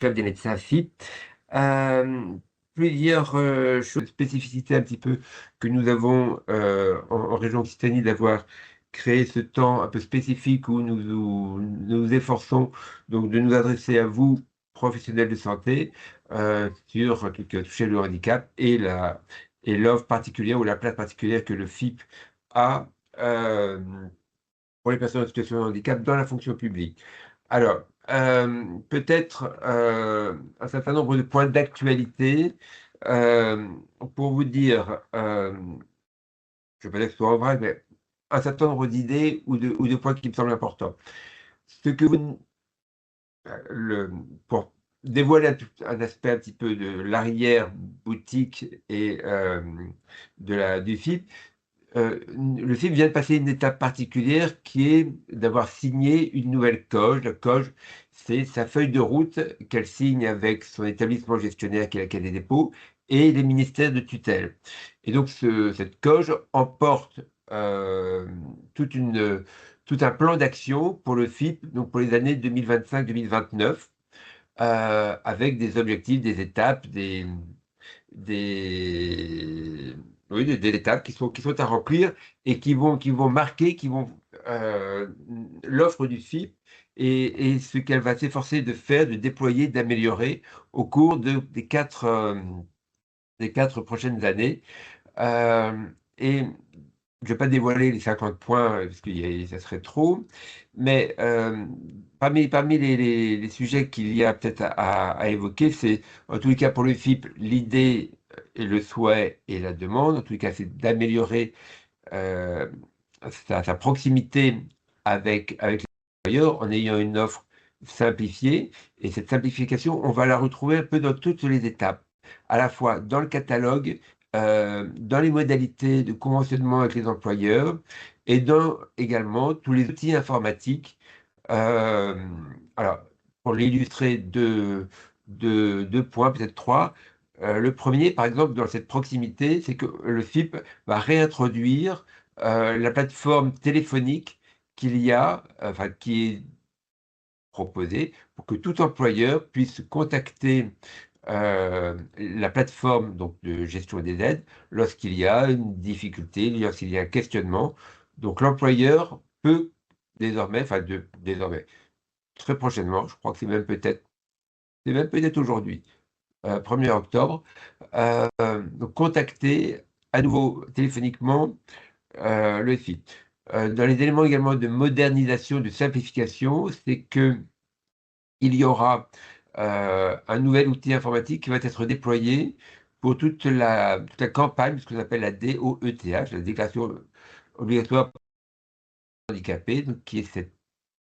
Club des médecins FIP. Euh, Plusieurs choses, spécificités un petit peu que nous avons en région Occitanie d'avoir créé ce temps un peu spécifique où nous efforçons donc de nous adresser à vous, professionnels de santé, sur tout ce qui a touché le handicap et l'offre particulière ou la place particulière que le FIP a euh, pour les personnes en situation de handicap dans la fonction publique. Alors, peut-être un certain nombre de points d'actualité euh, pour vous dire, je ne vais pas dire que ce soit en vrai, mais un certain nombre d'idées ou de points qui me semblent importants. Ce que vous, le, pour dévoiler un aspect un petit peu de l'arrière-boutique et du FIP, le film vient de passer une étape particulière qui est d'avoir signé une nouvelle COG. La COG, c'est sa feuille de route qu'elle signe avec son établissement gestionnaire qui est la Caisse des dépôts et les ministères de tutelle. Et donc cette COG emporte euh, toute tout un plan d'action pour le FIP, donc pour les années 2025-2029, avec des objectifs, des étapes, des, oui, des étapes qui sont à remplir et qui vont marquer, qui vont l'offre du FIP et ce qu'elle va s'efforcer de faire, de déployer, d'améliorer au cours des 4 prochaines années. Euh, et je ne vais pas dévoiler les 50 points parce que ça serait trop, mais parmi les sujets qu'il y a peut-être à évoquer, c'est en tous les cas pour le FIP, l'idée et le souhait et la demande, en tous les cas, c'est d'améliorer euh, sa proximité avec les employeurs en ayant une offre simplifiée. Et cette simplification, on va la retrouver un peu dans toutes les étapes, à la fois dans le catalogue, dans les modalités de conventionnement avec les employeurs et dans également tous les outils informatiques. Euh, alors, pour l'illustrer, deux points, peut-être trois. Le premier, par exemple, dans cette proximité, c'est que le FIP va réintroduire la plateforme téléphonique qu'il y a, enfin, qui est proposée pour que tout employeur puisse contacter la plateforme donc, de gestion des aides lorsqu'il y a une difficulté, lorsqu'il y a un questionnement. Donc l'employeur peut désormais, désormais, très prochainement, je crois que c'est même peut-être aujourd'hui, 1er octobre, donc contacter à nouveau téléphoniquement le site. Dans les éléments également de modernisation, de simplification, c'est que il y aura un nouvel outil informatique qui va être déployé pour toute la campagne, ce qu'on appelle la DOETH, la déclaration obligatoire handicapé, donc qui est cet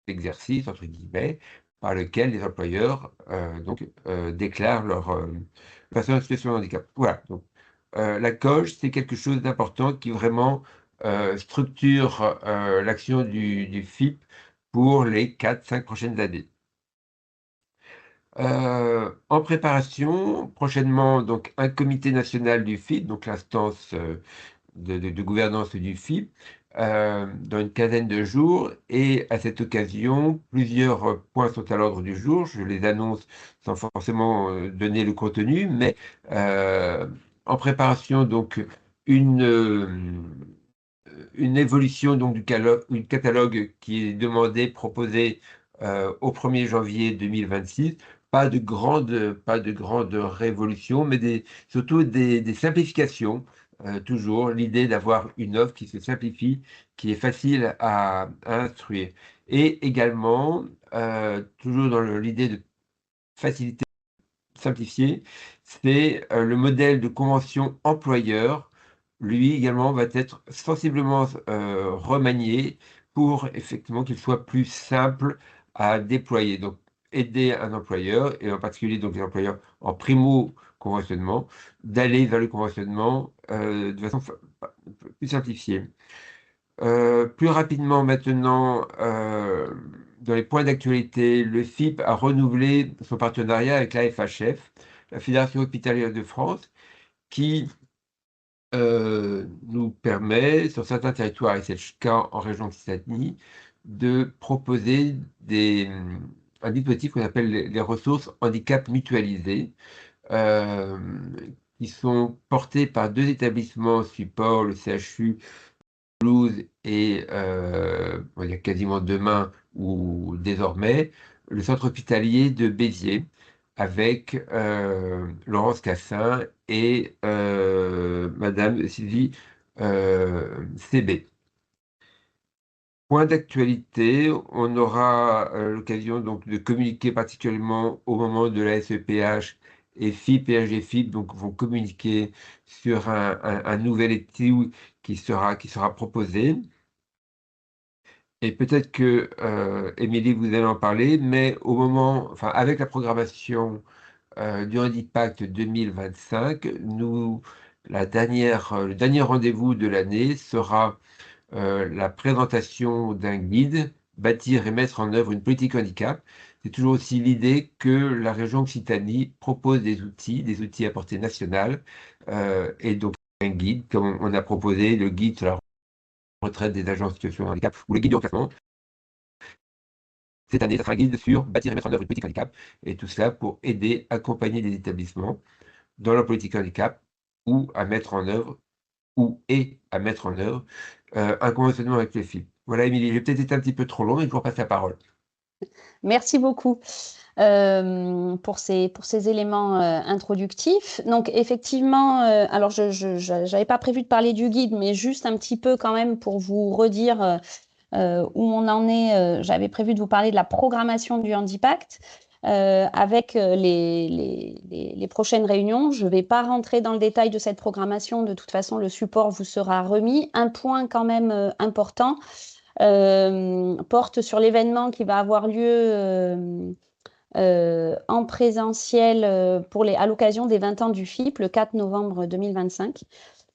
exercice, entre guillemets, par lequel les employeurs déclarent leur personne en situation de handicap. Voilà, donc la COG, c'est quelque chose d'important qui vraiment structure l'action du FIP pour les 4, 5 prochaines années. En préparation, prochainement, donc un comité national du FIP, donc l'instance de gouvernance du FIP, dans une quinzaine de jours. Et à cette occasion, plusieurs points sont à l'ordre du jour. Je les annonce sans forcément donner le contenu, mais euh, en préparation, donc, une, euh, une évolution donc, du catalogue qui est demandé, proposé au 1er janvier 2026. Pas de grande révolution, mais surtout des simplifications. Toujours l'idée d'avoir une offre qui se simplifie, qui est facile à instruire. Et également, toujours dans l'idée de faciliter, simplifier, c'est le modèle de convention employeur. Lui également va être sensiblement remanié pour effectivement qu'il soit plus simple à déployer. Donc, aider un employeur, et en particulier donc les employeurs en primo-conventionnement, d'aller vers le conventionnement de façon plus simplifiée. Plus rapidement maintenant, dans les points d'actualité, le FIP a renouvelé son partenariat avec la FHF, la Fédération hospitalière de France, qui nous permet, sur certains territoires, et c'est le cas en région Occitanie, de proposer un dispositif qu'on appelle les ressources handicap mutualisées, euh, qui sont portés par deux établissements support, le CHU Toulouse et on va dire quasiment demain ou désormais, le centre hospitalier de Béziers avec Laurence Cassin et Madame Sylvie CB. Point d'actualité, on aura l'occasion donc de communiquer particulièrement au moment de la SEPH et FIP et AGFIP donc vont communiquer sur un nouvel étude qui sera proposé. Et peut-être que, Émilie, vous allez en parler, mais enfin, avec la programmation du Handipact 2025, le dernier rendez-vous de l'année sera la présentation d'un guide, bâtir et mettre en œuvre une politique handicap. C'est toujours aussi l'idée que la région Occitanie propose des outils à portée nationale, et donc un guide, comme on a proposé le guide sur la retraite des agents en situation de handicap ou le guide du reclassement. Cette année, ça sera un guide sur bâtir et mettre en œuvre une politique handicap, et tout cela pour aider, accompagner des établissements dans leur politique handicap ou à mettre en œuvre, à mettre en œuvre un conventionnement avec les filles. Voilà, Émilie, j'ai peut-être été un petit peu trop long, mais je vous repasse la parole. Merci beaucoup pour ces éléments introductifs. Donc effectivement, alors je n'avais pas prévu de parler du guide, mais juste un petit peu quand même pour vous redire où on en est. J'avais prévu de vous parler de la programmation du Handipact. Avec les prochaines réunions. Je ne vais pas rentrer dans le détail de cette programmation. De toute façon, le support vous sera remis. Un point quand même important porte sur l'événement qui va avoir lieu en présentiel à l'occasion des 20 ans du FIP, le 4 novembre 2025,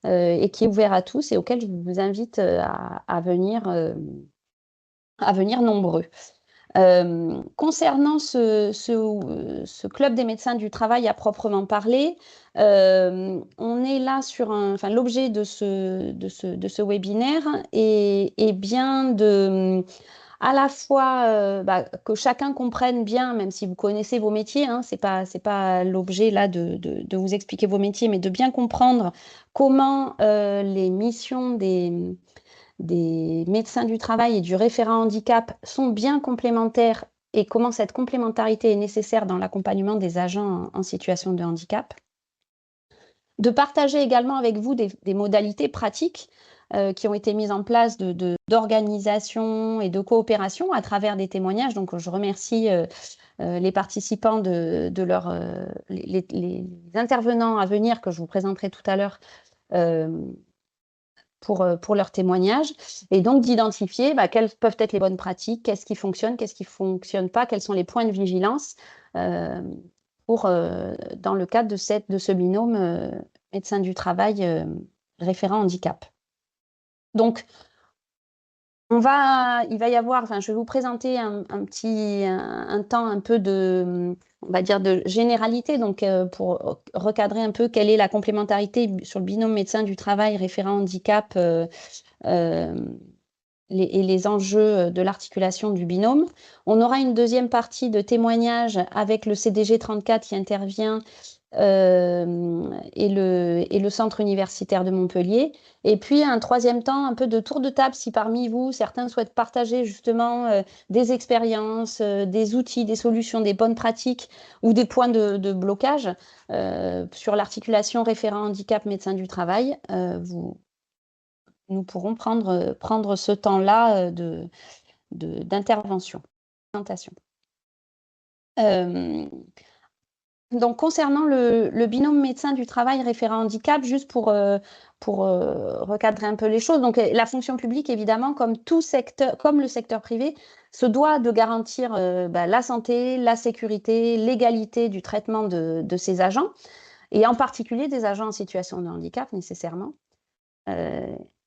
et qui est ouvert à tous et auquel je vous invite à venir nombreux. Concernant ce club des médecins du travail à proprement parler, on est là sur l'objet de ce webinaire est bien à la fois que chacun comprenne bien, même si vous connaissez vos métiers, hein, c'est pas l'objet là de vous expliquer vos métiers, mais de bien comprendre comment les missions des médecins du travail et du référent handicap sont bien complémentaires et comment cette complémentarité est nécessaire dans l'accompagnement des agents en situation de handicap. De partager également avec vous des modalités pratiques qui ont été mises en place d'organisation et de coopération à travers des témoignages. Donc, je remercie les participants les intervenants à venir que je vous présenterai tout à l'heure pour leur témoignage, et donc d'identifier quelles peuvent être les bonnes pratiques, qu'est-ce qui fonctionne, qu'est-ce qui ne fonctionne pas, quels sont les points de vigilance dans le cadre de ce binôme médecin du travail référent handicap. Donc, il va y avoir, je vais vous présenter un temps un peu on va dire de généralité, donc pour recadrer un peu quelle est la complémentarité sur le binôme médecin du travail référent handicap et les enjeux de l'articulation du binôme. On aura une deuxième partie de témoignage avec le CDG 34 qui intervient et le centre universitaire de Montpellier. Et puis un troisième temps, un peu de tour de table, si parmi vous, certains souhaitent partager justement des expériences, des outils, des solutions, des bonnes pratiques ou des points de blocage sur l'articulation référent handicap médecin du travail. Nous pourrons prendre ce temps-là d'intervention, présentation. Donc, concernant le binôme médecin du travail référent handicap, juste pour recadrer un peu les choses, donc la fonction publique, évidemment, comme le secteur privé, se doit de garantir la santé, la sécurité, l'égalité du traitement de ses agents, et en particulier des agents en situation de handicap, nécessairement.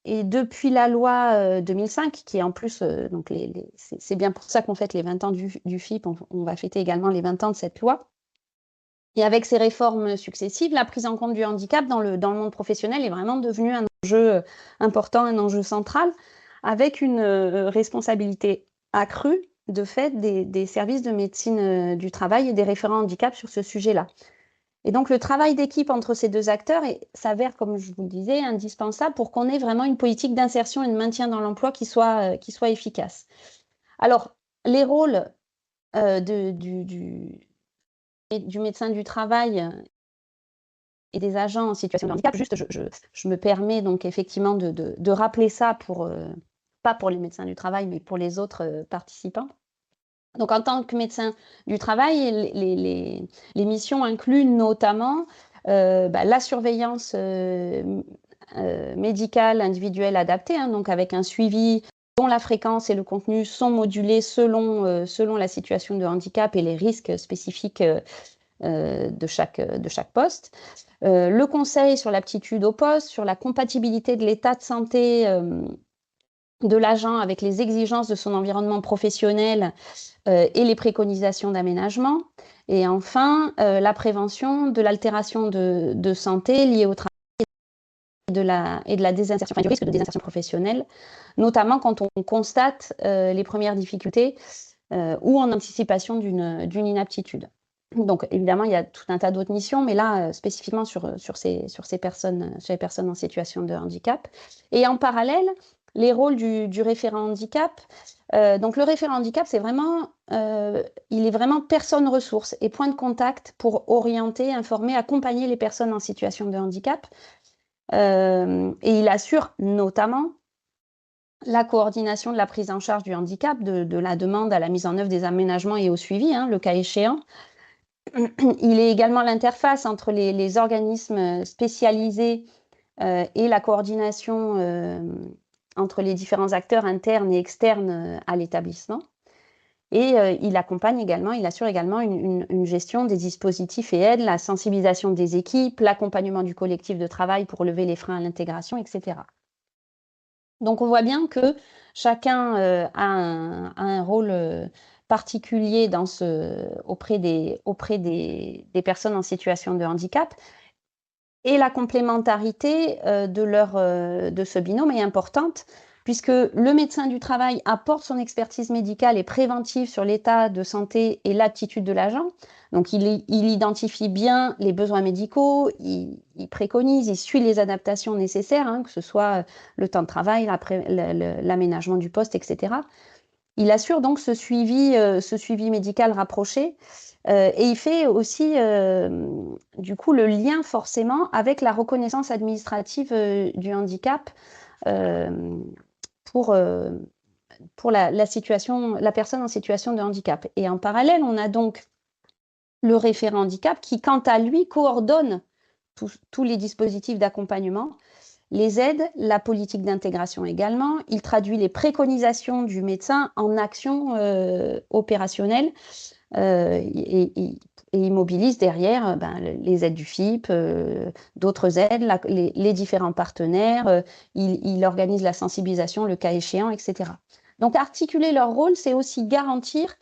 Et depuis la loi 2005, qui est en plus, donc c'est bien pour ça qu'on fête les 20 ans du FIP, on va fêter également les 20 ans de cette loi. Et avec ces réformes successives, la prise en compte du handicap dans le monde professionnel est vraiment devenue un enjeu important, un enjeu central, avec une responsabilité accrue de fait des services de médecine du travail et des référents handicap sur ce sujet-là. Et donc, le travail d'équipe entre ces deux acteurs s'avère, comme je vous le disais, indispensable pour qu'on ait vraiment une politique d'insertion et de maintien dans l'emploi qui soit efficace. Alors, les rôles du médecin du travail et des agents en situation de handicap, juste, je me permets donc effectivement de rappeler ça pas pour les médecins du travail, mais pour les autres participants. Donc, en tant que médecin du travail, les missions incluent notamment la surveillance médicale individuelle adaptée, hein, donc avec un suivi dont la fréquence et le contenu sont modulés selon la situation de handicap et les risques spécifiques de chaque poste. Le conseil sur l'aptitude au poste, sur la compatibilité de l'état de santé de l'agent avec les exigences de son environnement professionnel et les préconisations d'aménagement. Et enfin, la prévention de l'altération de santé liée au travail et de la désinsertion, enfin, du risque de désinsertion professionnelle, notamment quand on constate les premières difficultés ou en anticipation d'une inaptitude. Donc, évidemment, il y a tout un tas d'autres missions, mais là, spécifiquement sur les personnes en situation de handicap. Et en parallèle, les rôles du référent handicap. Donc, le référent handicap, il est vraiment personne ressource et point de contact pour orienter, informer, accompagner les personnes en situation de handicap. Et il assure notamment la coordination de la prise en charge du handicap, de la demande à la mise en œuvre des aménagements et au suivi, hein, le cas échéant. Il est également l'interface entre les organismes spécialisés et la coordination entre les différents acteurs internes et externes à l'établissement. Et il assure également une gestion des dispositifs et aides, la sensibilisation des équipes, l'accompagnement du collectif de travail pour lever les freins à l'intégration, etc. Donc on voit bien que chacun a un rôle particulier auprès des personnes en situation de handicap. Et la complémentarité de ce binôme est importante, puisque le médecin du travail apporte son expertise médicale et préventive sur l'état de santé et l'aptitude de l'agent. Donc, il identifie bien les besoins médicaux, il préconise, il suit les adaptations nécessaires, hein, que ce soit le temps de travail, l'aménagement du poste, etc. Il assure donc ce suivi médical rapproché et il fait aussi du coup le lien forcément avec la reconnaissance administrative du handicap pour la personne en situation de handicap. Et en parallèle, on a donc le référent handicap qui, quant à lui, coordonne tous les dispositifs d'accompagnement, les aides, la politique d'intégration également. Il traduit les préconisations du médecin en actions opérationnelles et il mobilise derrière les aides du FIP, d'autres aides, les différents partenaires. Il organise la sensibilisation, le cas échéant, etc. Donc, articuler leur rôle, c'est aussi garantir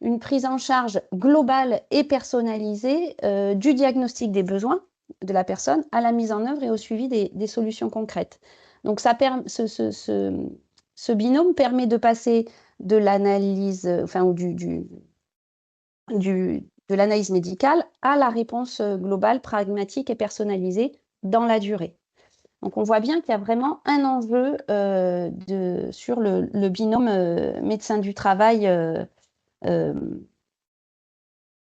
une prise en charge globale et personnalisée du diagnostic des besoins de la personne à la mise en œuvre et au suivi des solutions concrètes. Donc, ce binôme permet de passer de l'analyse, de l'analyse médicale à la réponse globale, pragmatique et personnalisée dans la durée. Donc, on voit bien qu'il y a vraiment un enjeu sur le binôme médecin du travail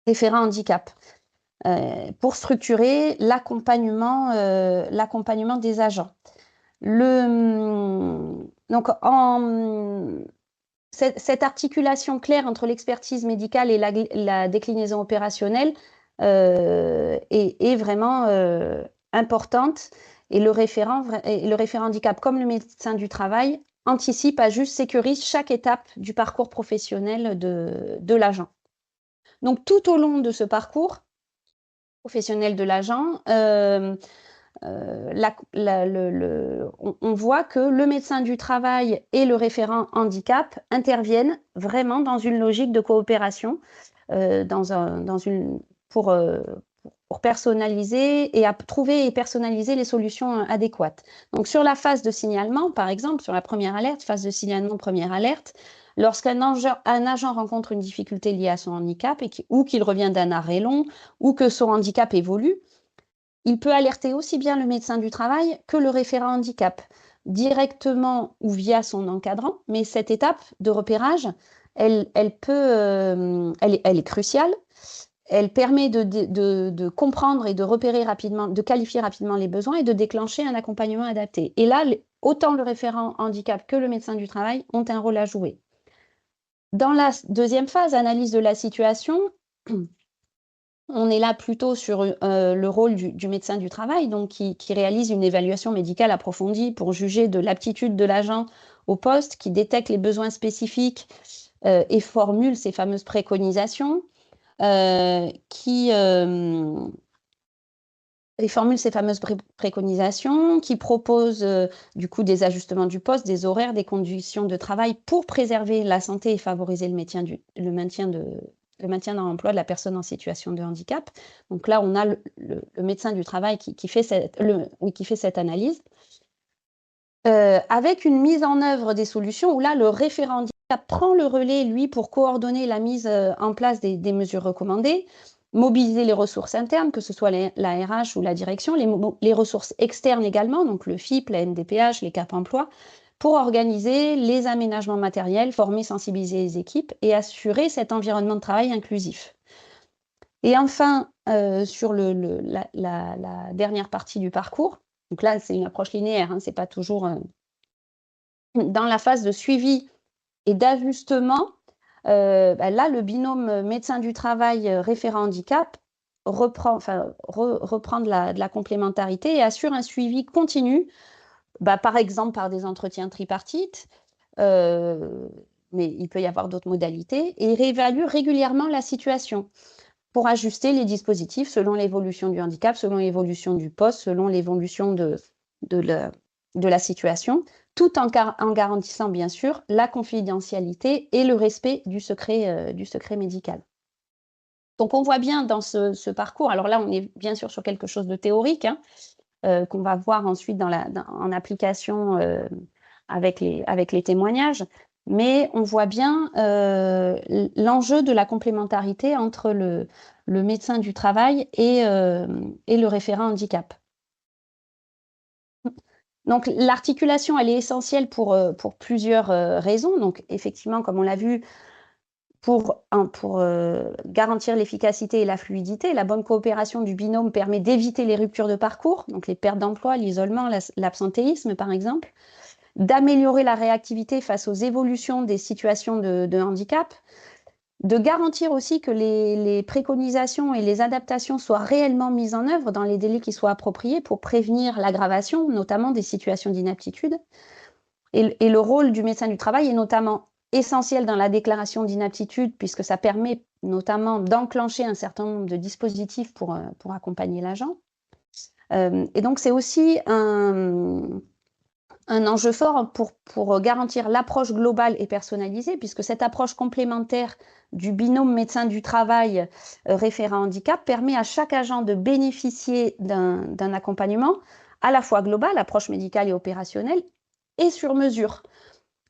référent handicap. Pour structurer l'accompagnement des agents. Donc, cette articulation claire entre l'expertise médicale et la déclinaison opérationnelle est vraiment importante et le référent handicap, comme le médecin du travail, anticipe, ajuste, sécurise chaque étape du parcours professionnel de l'agent. Donc, tout au long de ce parcours professionnel de l'agent, on voit que le médecin du travail et le référent handicap interviennent vraiment dans une logique de coopération, pour personnaliser et trouver et personnaliser les solutions adéquates. Donc, sur la phase de signalement, par exemple, sur la première alerte, phase de signalement, première alerte, un agent rencontre une difficulté liée à son handicap ou qu'il revient d'un arrêt long ou que son handicap évolue, il peut alerter aussi bien le médecin du travail que le référent handicap, directement ou via son encadrant. Mais cette étape de repérage, elle est cruciale. Elle permet de comprendre et de repérer rapidement, de qualifier rapidement les besoins et de déclencher un accompagnement adapté. Et là, autant le référent handicap que le médecin du travail ont un rôle à jouer. Dans la deuxième phase, analyse de la situation, on est là plutôt sur le rôle du médecin du travail, donc qui réalise une évaluation médicale approfondie pour juger de l'aptitude de l'agent au poste, qui détecte les besoins spécifiques et formule ces fameuses préconisations, qui propose du coup des ajustements du poste, des horaires, des conditions de travail pour préserver la santé et favoriser le maintien dans l'emploi de la personne en situation de handicap. Donc là, on a le médecin du travail qui fait cette analyse. Avec une mise en œuvre des solutions où là, le référent handicap prend le relais, lui, pour coordonner la mise en place des mesures recommandées, mobiliser les ressources internes, que ce soit la RH ou la direction, les ressources externes également, donc le FIP, la NDPH, les Cap Emploi, pour organiser les aménagements matériels, former, sensibiliser les équipes et assurer cet environnement de travail inclusif. Et enfin, sur la dernière partie du parcours, donc là, c'est une approche linéaire, hein, c'est pas toujours dans la phase de suivi et d'ajustement, là, le binôme médecin du travail référent handicap reprend de la complémentarité et assure un suivi continu, par exemple par des entretiens tripartites, mais il peut y avoir d'autres modalités, et réévalue régulièrement la situation pour ajuster les dispositifs selon l'évolution du handicap, selon l'évolution du poste, selon l'évolution de la situation, tout en garantissant bien sûr la confidentialité et le respect du secret médical. Donc on voit bien dans ce parcours, alors là on est bien sûr sur quelque chose de théorique, hein, qu'on va voir ensuite en application avec les témoignages, mais on voit bien l'enjeu de la complémentarité entre le médecin du travail et le référent handicap. Donc l'articulation, elle est essentielle pour plusieurs raisons. Donc effectivement, comme on l'a vu, pour garantir l'efficacité et la fluidité, la bonne coopération du binôme permet d'éviter les ruptures de parcours, donc les pertes d'emploi, l'isolement, l'absentéisme par exemple, d'améliorer la réactivité face aux évolutions des situations de handicap, de garantir aussi que les préconisations et les adaptations soient réellement mises en œuvre dans les délais qui soient appropriés pour prévenir l'aggravation, notamment des situations d'inaptitude. Et le rôle du médecin du travail est notamment essentiel dans la déclaration d'inaptitude, puisque ça permet notamment d'enclencher un certain nombre de dispositifs pour accompagner l'agent. Et donc, c'est aussi un enjeu fort pour garantir l'approche globale et personnalisée, puisque cette approche complémentaire du binôme médecin du travail référent handicap permet à chaque agent de bénéficier d'un accompagnement à la fois global, approche médicale et opérationnelle, et sur mesure,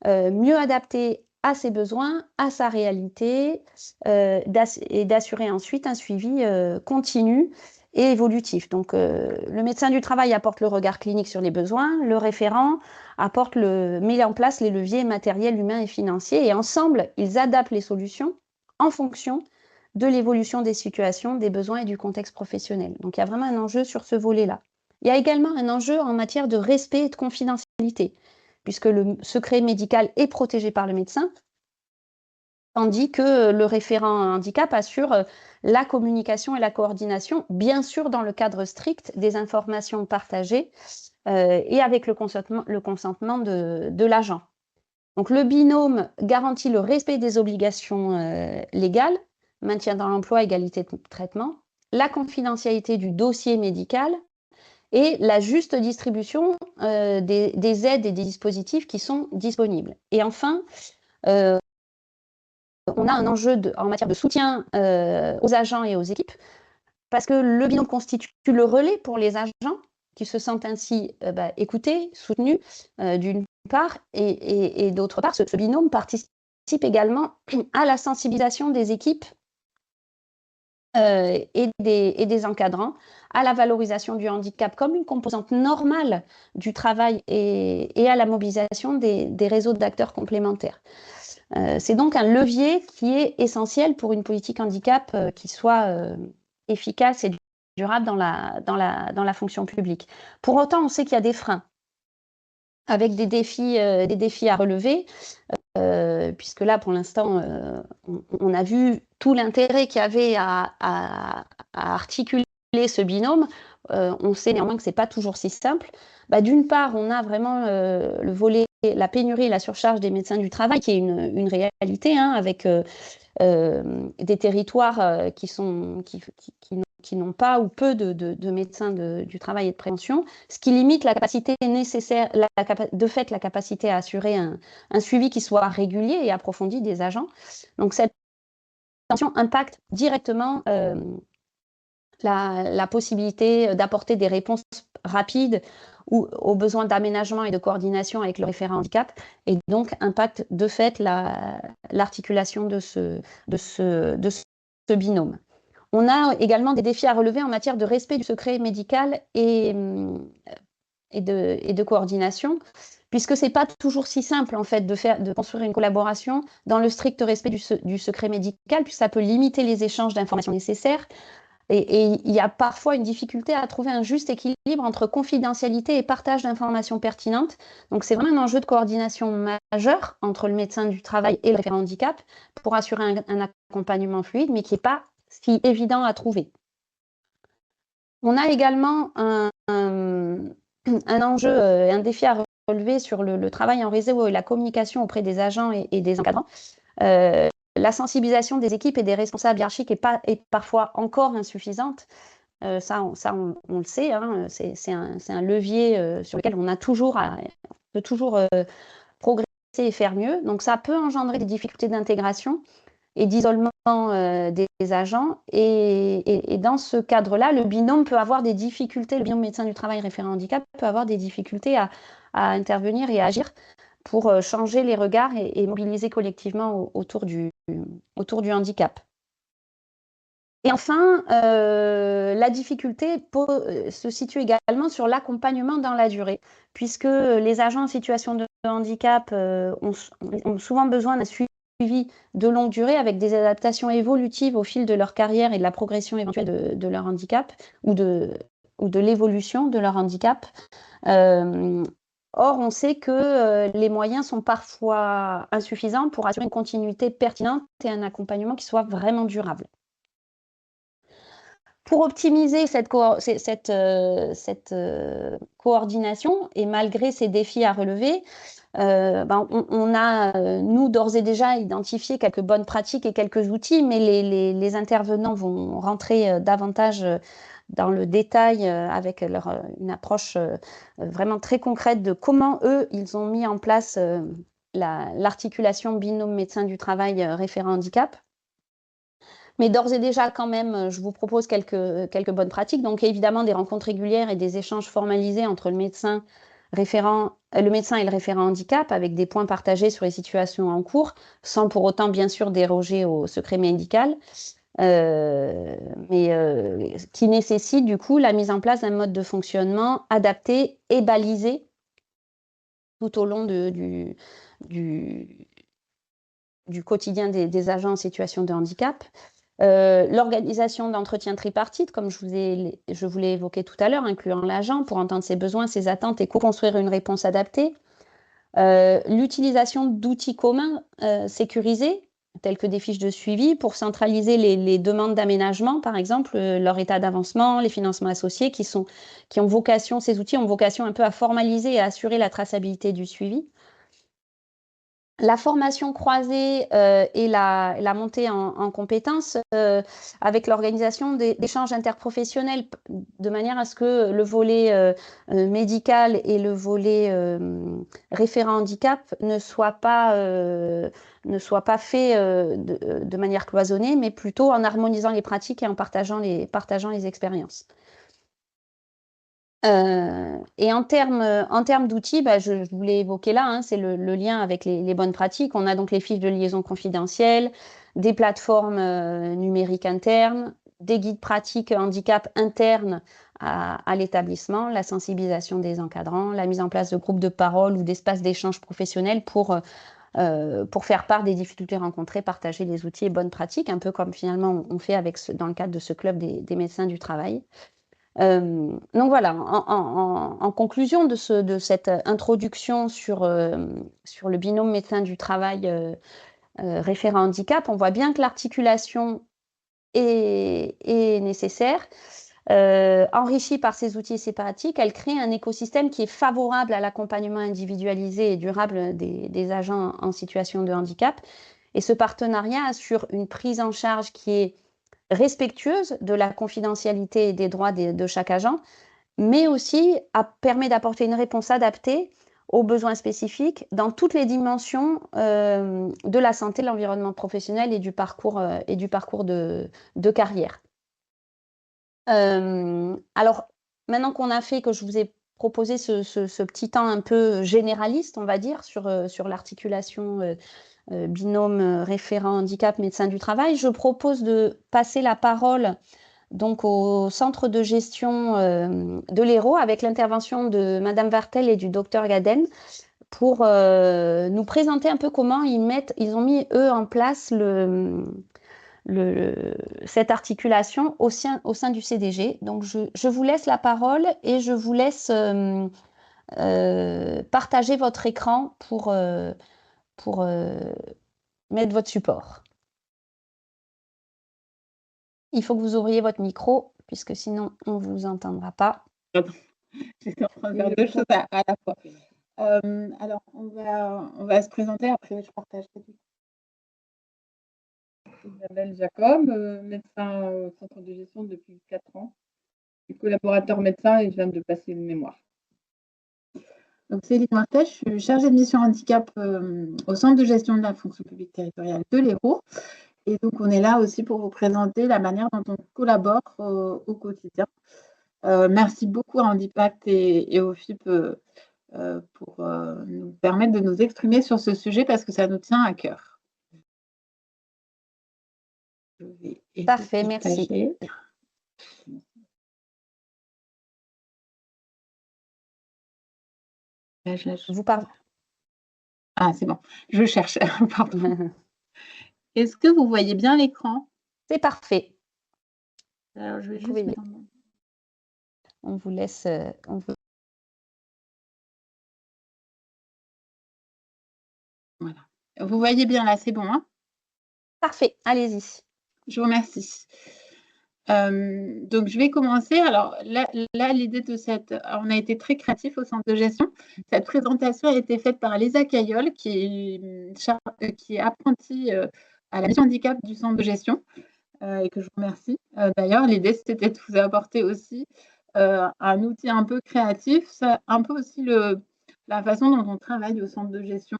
mieux adapté à ses besoins, à sa réalité, et d'assurer ensuite un suivi continu et évolutif. Donc, le médecin du travail apporte le regard clinique sur les besoins, le référent met en place les leviers matériels, humains et financiers, et ensemble, ils adaptent les solutions en fonction de l'évolution des situations, des besoins et du contexte professionnel. Donc, il y a vraiment un enjeu sur ce volet-là. Il y a également un enjeu en matière de respect et de confidentialité, puisque le secret médical est protégé par le médecin, tandis que le référent handicap assure la communication et la coordination, bien sûr dans le cadre strict des informations partagées et avec le consentement de l'agent. Donc le binôme garantit le respect des obligations légales, maintien dans l'emploi, égalité de traitement, la confidentialité du dossier médical et la juste distribution des aides et des dispositifs qui sont disponibles. Et enfin, on a un enjeu en matière de soutien aux agents et aux équipes, parce que le binôme constitue le relais pour les agents qui se sentent ainsi écoutés, soutenus d'une part, et d'autre part, ce binôme participe également à la sensibilisation des équipes et des encadrants à la valorisation du handicap comme une composante normale du travail et à la mobilisation des réseaux d'acteurs complémentaires. C'est donc un levier qui est essentiel pour une politique handicap qui soit efficace et durable dans la fonction publique. Pour autant, on sait qu'il y a des freins avec des défis à relever. Puisque là, pour l'instant, on a vu tout l'intérêt qu'il y avait à articuler ce binôme. On sait néanmoins que ce n'est pas toujours si simple. D'une part, on a vraiment le volet, la pénurie et la surcharge des médecins du travail, qui est une réalité, avec des territoires qui n'ont pas ou peu de médecins du travail et de prévention, ce qui limite la capacité nécessaire, de fait la capacité à assurer un suivi qui soit régulier et approfondi des agents. Donc cette tension impacte directement la possibilité d'apporter des réponses rapides ou aux besoins d'aménagement et de coordination avec le référent handicap, et donc impacte de fait l'articulation de ce binôme. On a également des défis à relever en matière de respect du secret médical et de coordination, puisque ce n'est pas toujours si simple en fait de construire une collaboration dans le strict respect du secret médical, puisque ça peut limiter les échanges d'informations nécessaires. Et il y a parfois une difficulté à trouver un juste équilibre entre confidentialité et partage d'informations pertinentes. Donc c'est vraiment un enjeu de coordination majeur entre le médecin du travail et le référent handicap pour assurer un accompagnement fluide, mais qui n'est pas si évident à trouver. On a également un enjeu, un défi à relever sur le travail en réseau et la communication auprès des agents et des encadrants. La sensibilisation des équipes et des responsables hiérarchiques est parfois encore insuffisante. Ça, on le sait, c'est un levier sur lequel on peut toujours progresser et faire mieux. Donc ça peut engendrer des difficultés d'intégration et d'isolement des agents. Et dans ce cadre-là, le binôme peut avoir des difficultés, le binôme médecin du travail référent handicap peut avoir des difficultés à intervenir et à agir pour changer les regards et mobiliser collectivement autour du handicap. Et enfin, la difficulté se situe également sur l'accompagnement dans la durée, puisque les agents en situation de handicap ont souvent besoin d'un suivi de longue durée avec des adaptations évolutives au fil de leur carrière et de la progression éventuelle de leur handicap ou de l'évolution de leur handicap. Or, on sait que les moyens sont parfois insuffisants pour assurer une continuité pertinente et un accompagnement qui soit vraiment durable. Pour optimiser cette coordination et malgré ces défis à relever, on a, nous, d'ores et déjà identifié quelques bonnes pratiques et quelques outils, mais les intervenants vont rentrer davantage dans le détail avec une approche vraiment très concrète de comment, eux, ils ont mis en place l'articulation binôme médecin du travail référent handicap. Mais d'ores et déjà, quand même, je vous propose quelques bonnes pratiques. Donc, évidemment, des rencontres régulières et des échanges formalisés entre le médecin et le référent handicap, avec des points partagés sur les situations en cours, sans pour autant, bien sûr, déroger au secret médical, mais qui nécessite, du coup, la mise en place d'un mode de fonctionnement adapté et balisé tout au long du quotidien des agents en situation de handicap. L'organisation d'entretiens tripartites, comme je vous l'ai évoqué tout à l'heure, incluant l'agent pour entendre ses besoins, ses attentes et co-construire une réponse adaptée. L'utilisation d'outils communs sécurisés, tels que des fiches de suivi, pour centraliser les demandes d'aménagement, par exemple, leur état d'avancement, les financements associés, ces outils ont vocation un peu à formaliser et à assurer la traçabilité du suivi. La formation croisée et la montée en compétences avec l'organisation d'échanges interprofessionnels de manière à ce que le volet médical et le volet référent handicap ne soient pas faits de manière cloisonnée, mais plutôt en harmonisant les pratiques et en partageant les expériences. Et en termes d'outils, je vous l'ai évoqué là, hein, c'est le lien avec les bonnes pratiques. On a donc les fiches de liaison confidentielles, des plateformes numériques internes, des guides pratiques handicap internes à l'établissement, la sensibilisation des encadrants, la mise en place de groupes de parole ou d'espaces d'échange professionnels pour faire part des difficultés rencontrées, partager les outils et bonnes pratiques, un peu comme finalement on fait dans le cadre de ce club des médecins du travail. Donc voilà, en conclusion de cette introduction sur le binôme médecin du travail référent handicap, on voit bien que l'articulation est nécessaire. Enrichie par ces outils et ces pratiques, elle crée un écosystème qui est favorable à l'accompagnement individualisé et durable des agents en situation de handicap. Et ce partenariat assure une prise en charge qui est respectueuse de la confidentialité et des droits de chaque agent, mais aussi permet d'apporter une réponse adaptée aux besoins spécifiques dans toutes les dimensions de la santé, de l'environnement professionnel et du parcours de carrière. Alors, maintenant que je vous ai proposé ce petit temps un peu généraliste, on va dire, sur l'articulation binôme référent handicap médecin du travail, je propose de passer la parole donc au centre de gestion de l'Hérault avec l'intervention de Madame Vartel et du docteur Gaden pour nous présenter un peu comment ils ont mis eux en place cette articulation au sein du CDG. Donc je vous laisse la parole et je vous laisse partager votre écran pour mettre votre support. Il faut que vous ouvriez votre micro, puisque sinon, on ne vous entendra pas. J'étais en train de faire deux choses à la fois. Alors, on va se présenter, après je partagerai tout. Isabelle Jacob, médecin au centre de gestion depuis 4 ans. Je suis collaborateur médecin et je viens de passer le mémoire. Donc, Céline Martet, je suis chargée de mission handicap au centre de gestion de la fonction publique territoriale de l'Hérault. Et donc, on est là aussi pour vous présenter la manière dont on collabore au quotidien. Merci beaucoup à Handipact et au FIP pour nous permettre de nous exprimer sur ce sujet parce que ça nous tient à cœur. Parfait, merci. Vous parlez. Ah, c'est bon, je cherche. Pardon. Est-ce que vous voyez bien l'écran? C'est parfait. Alors, je vais juste mettre... On vous laisse. Voilà. Vous voyez bien là, c'est bon, hein? Parfait, allez-y. Je vous remercie. Donc, je vais commencer. Alors là l'idée de on a été très créatif au centre de gestion. Cette présentation a été faite par Lisa Caillol, qui est apprentie à la mission handicap du centre de gestion et que je remercie. D'ailleurs, l'idée, c'était de vous apporter aussi un outil un peu créatif, un peu aussi la façon dont on travaille au centre de gestion.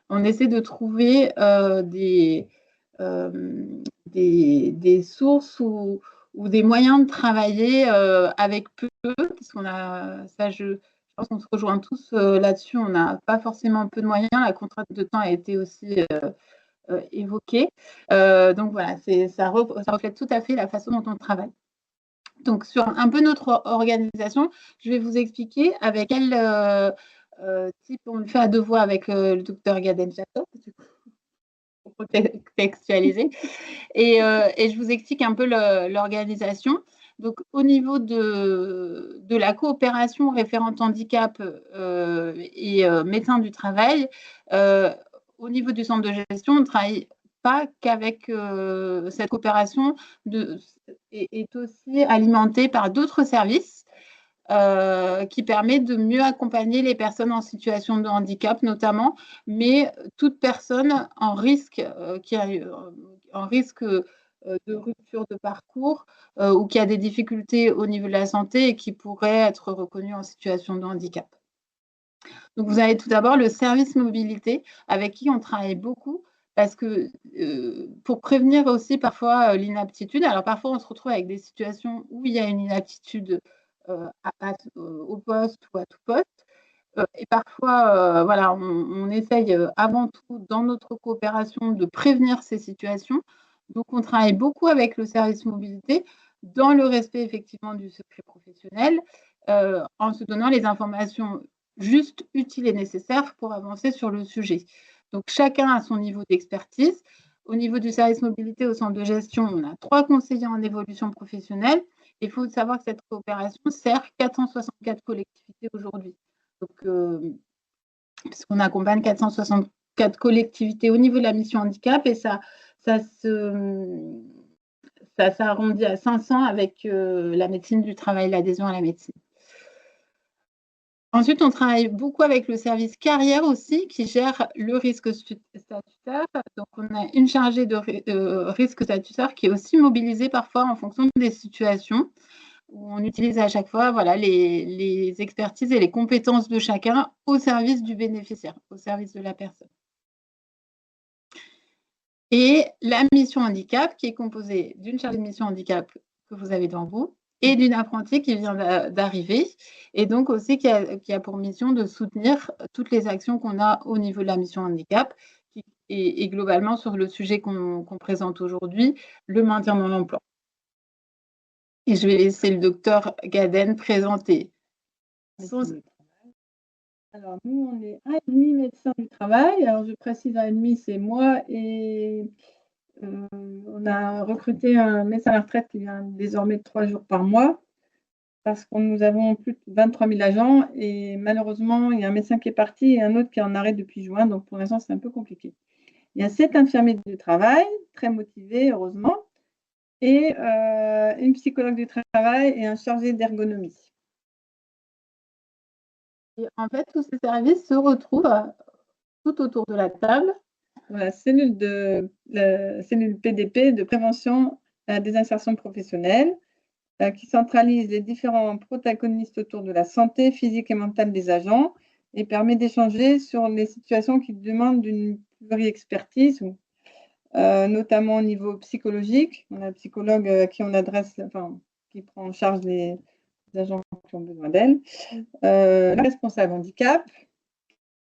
On essaie de trouver des sources ou des moyens de travailler avec peu, parce qu'on a, ça je pense qu'on se rejoint tous là-dessus, on n'a pas forcément peu de moyens, la contrainte de temps a été aussi évoquée. Donc voilà, ça reflète tout à fait la façon dont on travaille. Donc sur un peu notre organisation, je vais vous expliquer avec quel type on le fait à 2 voix avec le docteur Gaden Jacob, pour contextualiser. Et je vous explique un peu l'organisation. Donc, au niveau de la coopération référente handicap et médecin du travail, au niveau du centre de gestion, on ne travaille pas qu'avec cette coopération est aussi alimentée par d'autres services qui permet de mieux accompagner les personnes en situation de handicap notamment, mais toute personne en risque, en risque de rupture de parcours ou qui a des difficultés au niveau de la santé et qui pourrait être reconnue en situation de handicap. Donc, vous avez tout d'abord le service mobilité avec qui on travaille beaucoup parce que pour prévenir aussi parfois l'inaptitude, alors parfois on se retrouve avec des situations où il y a une inaptitude au poste ou à tout poste. Et parfois, voilà, on essaye avant tout, dans notre coopération, de prévenir ces situations. Donc, on travaille beaucoup avec le service mobilité, dans le respect effectivement du secret professionnel, en se donnant les informations justes, utiles et nécessaires pour avancer sur le sujet. Donc, chacun a son niveau d'expertise. Au niveau du service mobilité au centre de gestion, on a 3 conseillers en évolution professionnelle. Il faut savoir que cette coopération sert 464 collectivités aujourd'hui. Donc, puisqu'on accompagne 464 collectivités au niveau de la mission handicap, et ça s'arrondit à 500 avec la médecine du travail, l'adhésion à la médecine. Ensuite, on travaille beaucoup avec le service carrière aussi, qui gère le risque statutaire. Donc, on a une chargée de risque statutaire qui est aussi mobilisée parfois en fonction des situations, où on utilise à chaque fois, voilà, les expertises et les compétences de chacun au service du bénéficiaire, au service de la personne. Et la mission handicap, qui est composée d'une chargée de mission handicap que vous avez devant vous, et d'une apprentie qui vient d'arriver, et donc aussi qui a pour mission de soutenir toutes les actions qu'on a au niveau de la mission handicap, et globalement sur le sujet qu'on présente aujourd'hui, le maintien dans l'emploi. Et je vais laisser le docteur Gaden présenter. Alors, nous, on est 1,5 médecin du travail. Alors, je précise 1,5, c'est moi, et on a recruté un médecin à la retraite qui vient désormais de 3 jours par mois, parce que nous avons plus de 23 000 agents, et malheureusement, il y a un médecin qui est parti et un autre qui est en arrêt depuis juin, donc pour l'instant, c'est un peu compliqué. Il y a 7 infirmiers du travail, très motivés, heureusement, et une psychologue du travail et un chargé d'ergonomie. Et en fait, tous ces services se retrouvent tout autour de la table. La cellule PDP de prévention à la désinsertion professionnelle, qui centralise les différents protagonistes autour de la santé physique et mentale des agents et permet d'échanger sur les situations qui demandent une pluri-expertise, notamment au niveau psychologique. On a un psychologue à qui on adresse, qui prend en charge les agents qui ont besoin d'elle. La responsable handicap,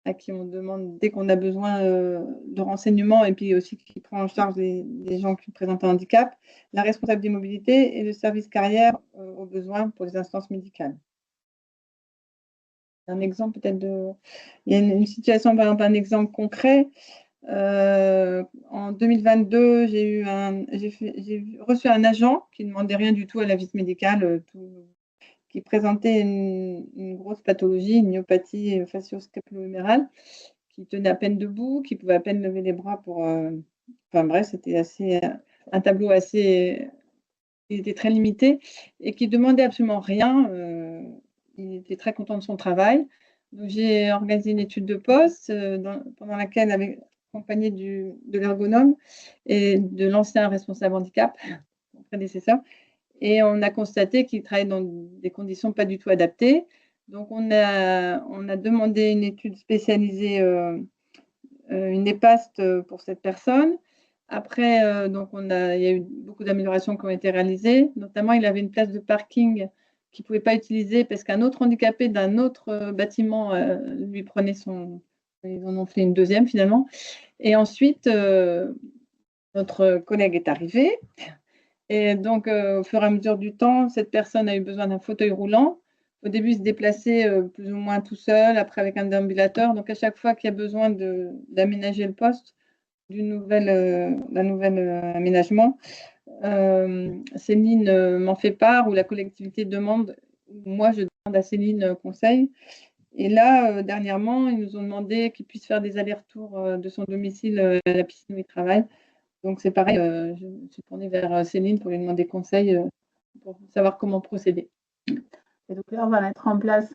à qui on demande dès qu'on a besoin de renseignements, et puis aussi qui prend en charge les gens qui présentent un handicap, la responsable des mobilités et le service carrière aux besoins pour les instances médicales. Un exemple peut-être il y a une situation, par exemple, un exemple concret. En 2022, j'ai reçu un agent qui ne demandait rien du tout à la visite médicale, qui présentait une grosse pathologie, une myopathie facio-scapulo-humérale, qui tenait à peine debout, qui pouvait à peine lever les bras pour... Enfin bref, c'était un tableau assez... Il était très limité et qui demandait absolument rien. Il était très content de son travail. Donc, j'ai organisé une étude de poste pendant laquelle, avec accompagné de l'ergonome et de l'ancien responsable handicap, mon prédécesseur, et on a constaté qu'il travaillait dans des conditions pas du tout adaptées. Donc, on a demandé une étude spécialisée, une EPAST pour cette personne. Après, donc il y a eu beaucoup d'améliorations qui ont été réalisées. Notamment, il avait une place de parking qu'il ne pouvait pas utiliser parce qu'un autre handicapé d'un autre bâtiment lui prenait son... Ils en ont fait une deuxième finalement. Et ensuite, notre collègue est arrivé. Et donc, au fur et à mesure du temps, cette personne a eu besoin d'un fauteuil roulant. Au début, il se déplaçait plus ou moins tout seul, après avec un déambulateur. Donc, à chaque fois qu'il y a besoin d'aménager le poste, d'un nouvel aménagement, Céline m'en fait part, ou la collectivité demande, moi je demande à Céline conseil. Et là, dernièrement, ils nous ont demandé qu'ils puissent faire des allers-retours de son domicile à la piscine où ils travaillent. Donc c'est pareil, je me suis tournée vers Céline pour lui demander conseil pour savoir comment procéder. Et donc là, on va mettre en place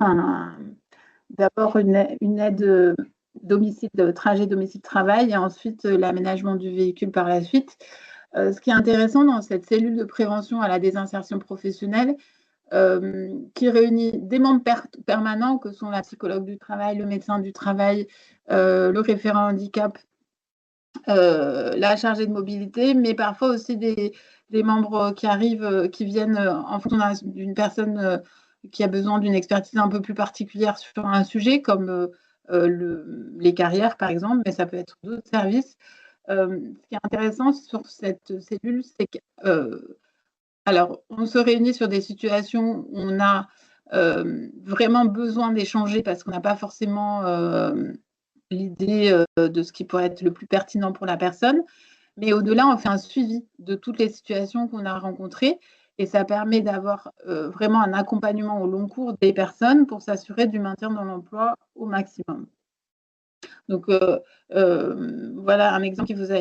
d'abord une aide trajet domicile-travail, et ensuite l'aménagement du véhicule par la suite. Ce qui est intéressant dans cette cellule de prévention à la désinsertion professionnelle, qui réunit des membres permanents que sont la psychologue du travail, le médecin du travail, le référent handicap, la chargée de mobilité, mais parfois aussi des membres qui arrivent, qui viennent en fonction d'une personne qui a besoin d'une expertise un peu plus particulière sur un sujet, comme les carrières, par exemple, mais ça peut être d'autres services. Ce qui est intéressant sur cette cellule, c'est que, alors, on se réunit sur des situations où on a vraiment besoin d'échanger parce qu'on n'a pas forcément l'idée de ce qui pourrait être le plus pertinent pour la personne. Mais au-delà, on fait un suivi de toutes les situations qu'on a rencontrées et ça permet d'avoir vraiment un accompagnement au long cours des personnes pour s'assurer du maintien dans l'emploi au maximum. Donc, voilà un exemple qui vous a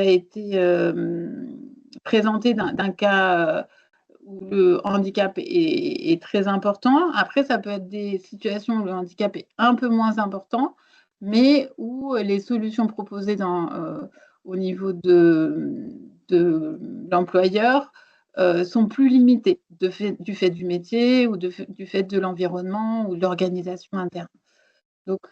été présenté d'un cas où le handicap est très important. Après, ça peut être des situations où le handicap est un peu moins important, mais où les solutions proposées au niveau de l'employeur sont plus limitées du fait du métier ou du fait de l'environnement ou de l'organisation interne. Donc,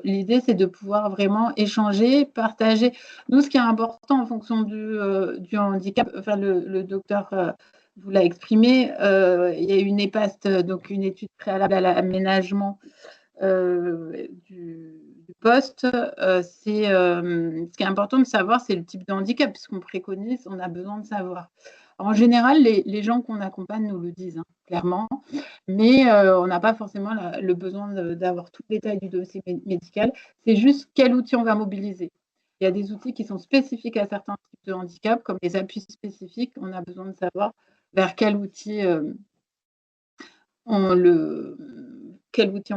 l'idée, c'est de pouvoir vraiment échanger, partager. Nous, ce qui est important en fonction du handicap, enfin, le docteur vous l'a exprimé, il y a une EPAST, donc une étude préalable à l'aménagement du poste. Ce qui est important de savoir, c'est le type de handicap, puisqu'on préconise, on a besoin de savoir. En général, les gens qu'on accompagne nous le disent, hein, clairement, mais on n'a pas forcément le besoin d'avoir tout le détail du dossier médical. C'est juste quel outil on va mobiliser. Il y a des outils qui sont spécifiques à certains types de handicap, comme les appuis spécifiques. On a besoin de savoir vers quel outil on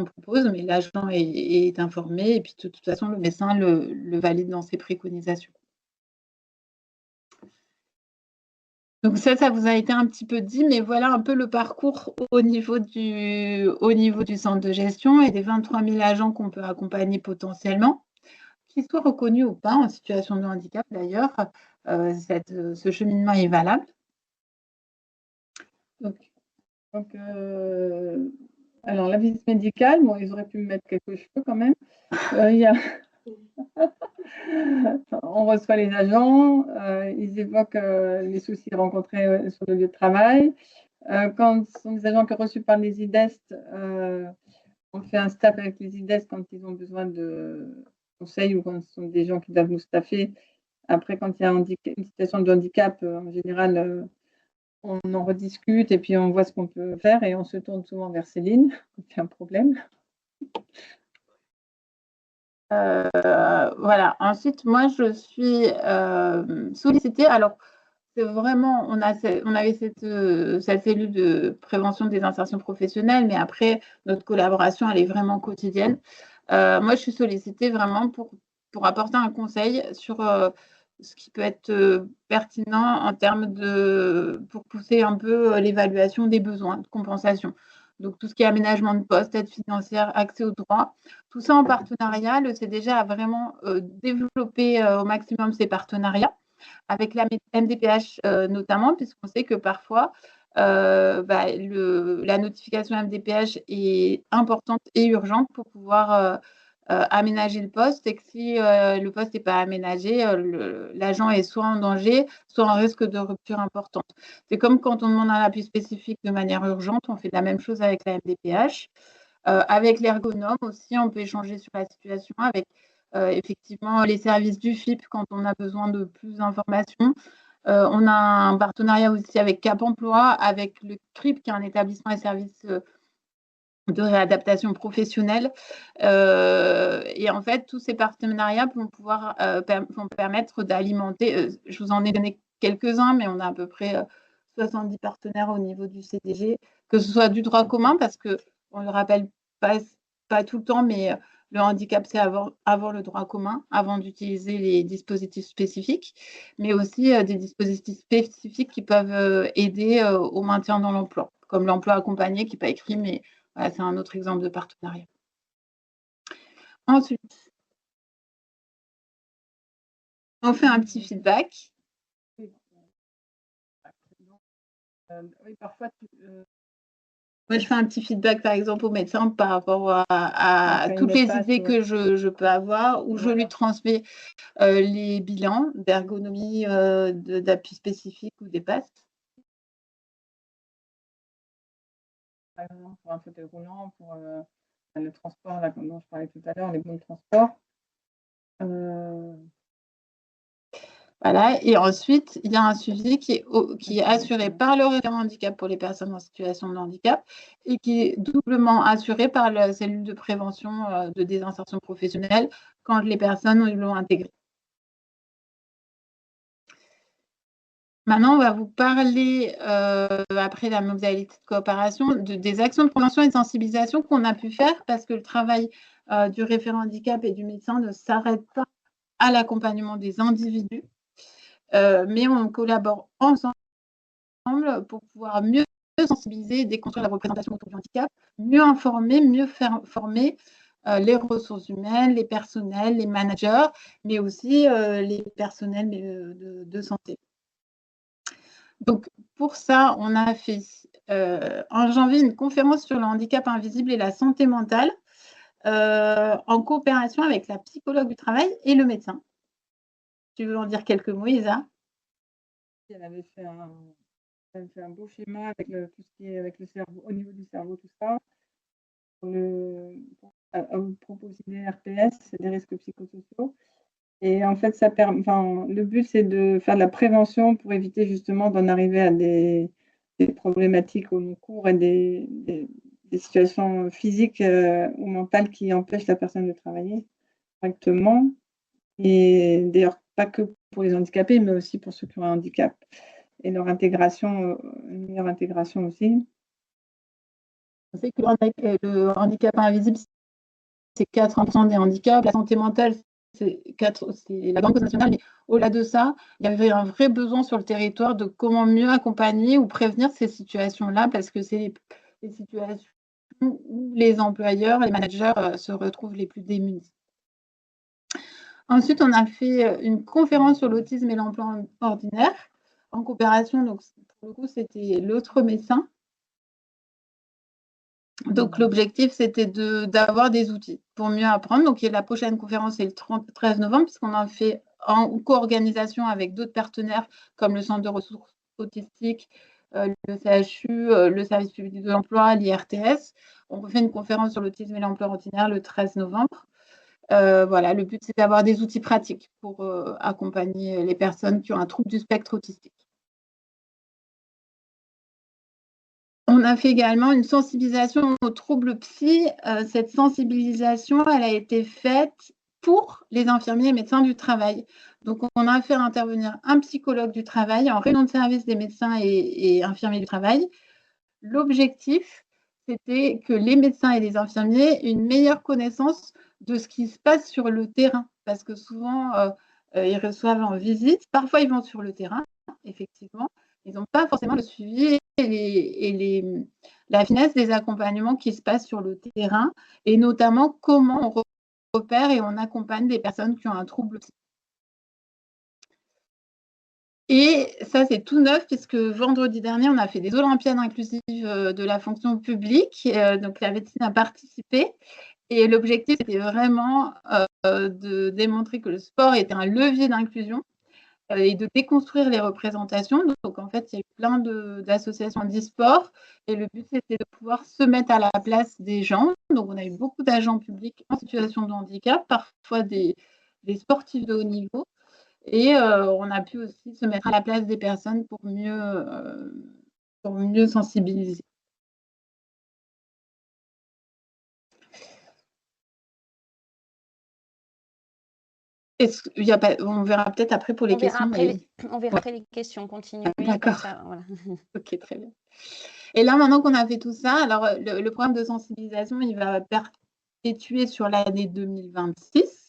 propose, mais l'agent est informé et puis de toute façon, le médecin le valide dans ses préconisations. Donc ça vous a été un petit peu dit, mais voilà un peu le parcours au niveau du centre de gestion et des 23 000 agents qu'on peut accompagner potentiellement, qu'ils soient reconnus ou pas en situation de handicap d'ailleurs, ce cheminement est valable. Alors la visite médicale, bon, ils auraient pu me mettre quelques cheveux quand même. On reçoit les agents, ils évoquent les soucis rencontrés sur le lieu de travail. Quand ce sont des agents qui sont reçus par les IDEST, on fait un staff avec les IDEST quand ils ont besoin de conseils ou quand ce sont des gens qui doivent nous staffer. Après, quand il y a une situation de handicap, en général, on en rediscute et puis on voit ce qu'on peut faire et on se tourne souvent vers Céline quand il y a un problème. Voilà. Ensuite, moi, je suis sollicitée. Alors, c'est vraiment, on avait cette cellule de prévention des insertions professionnelles, mais après, notre collaboration, elle est vraiment quotidienne. Moi, je suis sollicitée vraiment pour apporter un conseil sur ce qui peut être pertinent en termes pour pousser un peu l'évaluation des besoins de compensation. Donc, tout ce qui est aménagement de poste, aide financière, accès aux droits, tout ça en partenariat. Le CDG a vraiment développé au maximum ses partenariats avec la MDPH notamment, puisqu'on sait que parfois, la notification MDPH est importante et urgente pour pouvoir aménager le poste et que si le poste n'est pas aménagé, l'agent est soit en danger, soit en risque de rupture importante. C'est comme quand on demande un appui spécifique de manière urgente, on fait la même chose avec la MDPH. Avec l'ergonome aussi, on peut échanger sur la situation avec effectivement les services du FIP quand on a besoin de plus d'informations. On a un partenariat aussi avec Cap Emploi, avec le CRIP, qui est un établissement et service de réadaptation professionnelle. Et en fait, tous ces partenariats vont permettre d'alimenter, je vous en ai donné quelques-uns, mais on a à peu près 70 partenaires au niveau du CDG, que ce soit du droit commun, parce qu'on ne le rappelle pas tout le temps, mais le handicap, c'est avant le droit commun, avant d'utiliser les dispositifs spécifiques, mais aussi des dispositifs spécifiques qui peuvent aider au maintien dans l'emploi, comme l'emploi accompagné, qui n'est pas écrit, mais voilà, c'est un autre exemple de partenariat. Ensuite, on fait un petit feedback. Oui, parfois, moi, je fais un petit feedback, par exemple, au médecin par rapport à toutes les idées que je peux avoir, ou je lui transmets les bilans d'ergonomie, d'appui spécifique ou des PAST. par exemple, pour un fauteuil roulant, pour le transport, là, dont je parlais tout à l'heure, les bons de transport. Voilà, et ensuite, il y a un suivi qui est assuré par le référent handicap pour les personnes en situation de handicap et qui est doublement assuré par la cellule de prévention de désinsertion professionnelle quand les personnes l'ont intégré. Maintenant, on va vous parler, après la modalité de coopération, des actions de prévention et de sensibilisation qu'on a pu faire parce que le travail du référent handicap et du médecin ne s'arrête pas à l'accompagnement des individus. Mais on collabore ensemble pour pouvoir mieux sensibiliser et déconstruire la représentation autour du handicap, mieux informer, mieux faire former les ressources humaines, les personnels, les managers, mais aussi les personnels de santé. Donc, pour ça, on a fait en janvier une conférence sur le handicap invisible et la santé mentale en coopération avec la psychologue du travail et le médecin. Tu veux en dire quelques mots, Isa? Elle avait fait un beau schéma avec tout ce qui est avec le cerveau, au niveau du cerveau, tout ça. Pour proposer des RPS, des risques psychosociaux. Et en fait, le but, c'est de faire de la prévention pour éviter justement d'en arriver à des problématiques au long cours et des situations physiques ou mentales qui empêchent la personne de travailler correctement. Et d'ailleurs, pas que pour les handicapés, mais aussi pour ceux qui ont un handicap. Et leur intégration, une meilleure intégration aussi. On sait que le handicap invisible, c'est 4% des handicaps. La santé mentale, c'est la grande cause nationale. Mais au-delà de ça, il y avait un vrai besoin sur le territoire de comment mieux accompagner ou prévenir ces situations-là, parce que c'est les situations où les employeurs, les managers se retrouvent les plus démunis. Ensuite, on a fait une conférence sur l'autisme et l'emploi ordinaire en coopération. Donc, pour le coup, c'était l'autre médecin. Donc, l'objectif, c'était d'avoir des outils pour mieux apprendre. Donc, la prochaine conférence est le 13 novembre, puisqu'on en fait en co-organisation avec d'autres partenaires comme le Centre de ressources autistiques, le CHU, le Service public de l'emploi, l'IRTS. On refait une conférence sur l'autisme et l'emploi ordinaire le 13 novembre. Voilà, le but, c'est d'avoir des outils pratiques pour accompagner les personnes qui ont un trouble du spectre autistique. On a fait également une sensibilisation aux troubles psy. Cette sensibilisation, elle a été faite pour les infirmiers et médecins du travail. Donc, on a fait intervenir un psychologue du travail en réunion de service des médecins et infirmiers du travail. L'objectif, c'était que les médecins et les infirmiers aient une meilleure connaissance de ce qui se passe sur le terrain. Parce que souvent, ils reçoivent en visite. Parfois, ils vont sur le terrain, effectivement. Ils n'ont pas forcément le suivi et la finesse des accompagnements qui se passent sur le terrain, et notamment comment on repère et on accompagne des personnes qui ont un trouble. Et ça, c'est tout neuf, puisque vendredi dernier, on a fait des Olympiades inclusives de la fonction publique. Donc, la médecine a participé. Et l'objectif, c'était vraiment de démontrer que le sport était un levier d'inclusion et de déconstruire les représentations. Donc, en fait, il y a eu plein d'associations d'e-sport. Et le but, c'était de pouvoir se mettre à la place des gens. Donc, on a eu beaucoup d'agents publics en situation de handicap, parfois des sportifs de haut niveau. Et on a pu aussi se mettre à la place des personnes pour mieux sensibiliser. On verra peut-être après pour les questions. On verra après les questions, continuer. D'accord. Voilà. Ok, très bien. Et là, maintenant qu'on a fait tout ça, alors le programme de sensibilisation, il va perpétuer sur l'année 2026.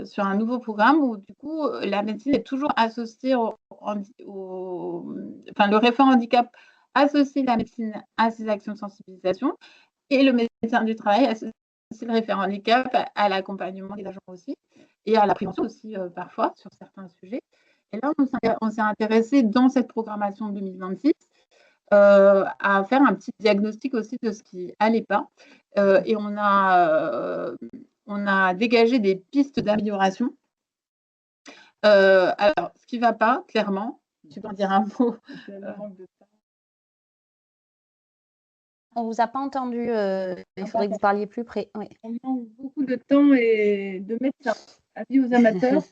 Sur un nouveau programme où, du coup, la médecine est toujours associée le référent handicap associe la médecine à ses actions de sensibilisation et le médecin du travail associe le référent handicap à l'accompagnement des agents aussi et à la prévention aussi parfois sur certains sujets. Et là, on s'est intéressé dans cette programmation 2026 à faire un petit diagnostic aussi de ce qui n'allait pas. Et on a dégagé des pistes d'amélioration. Alors, ce qui ne va pas, clairement, tu peux en dire un mot. On ne vous a pas entendu. Il faudrait que vous parliez plus près. Oui. On manque beaucoup de temps et de médecins. Avis aux amateurs,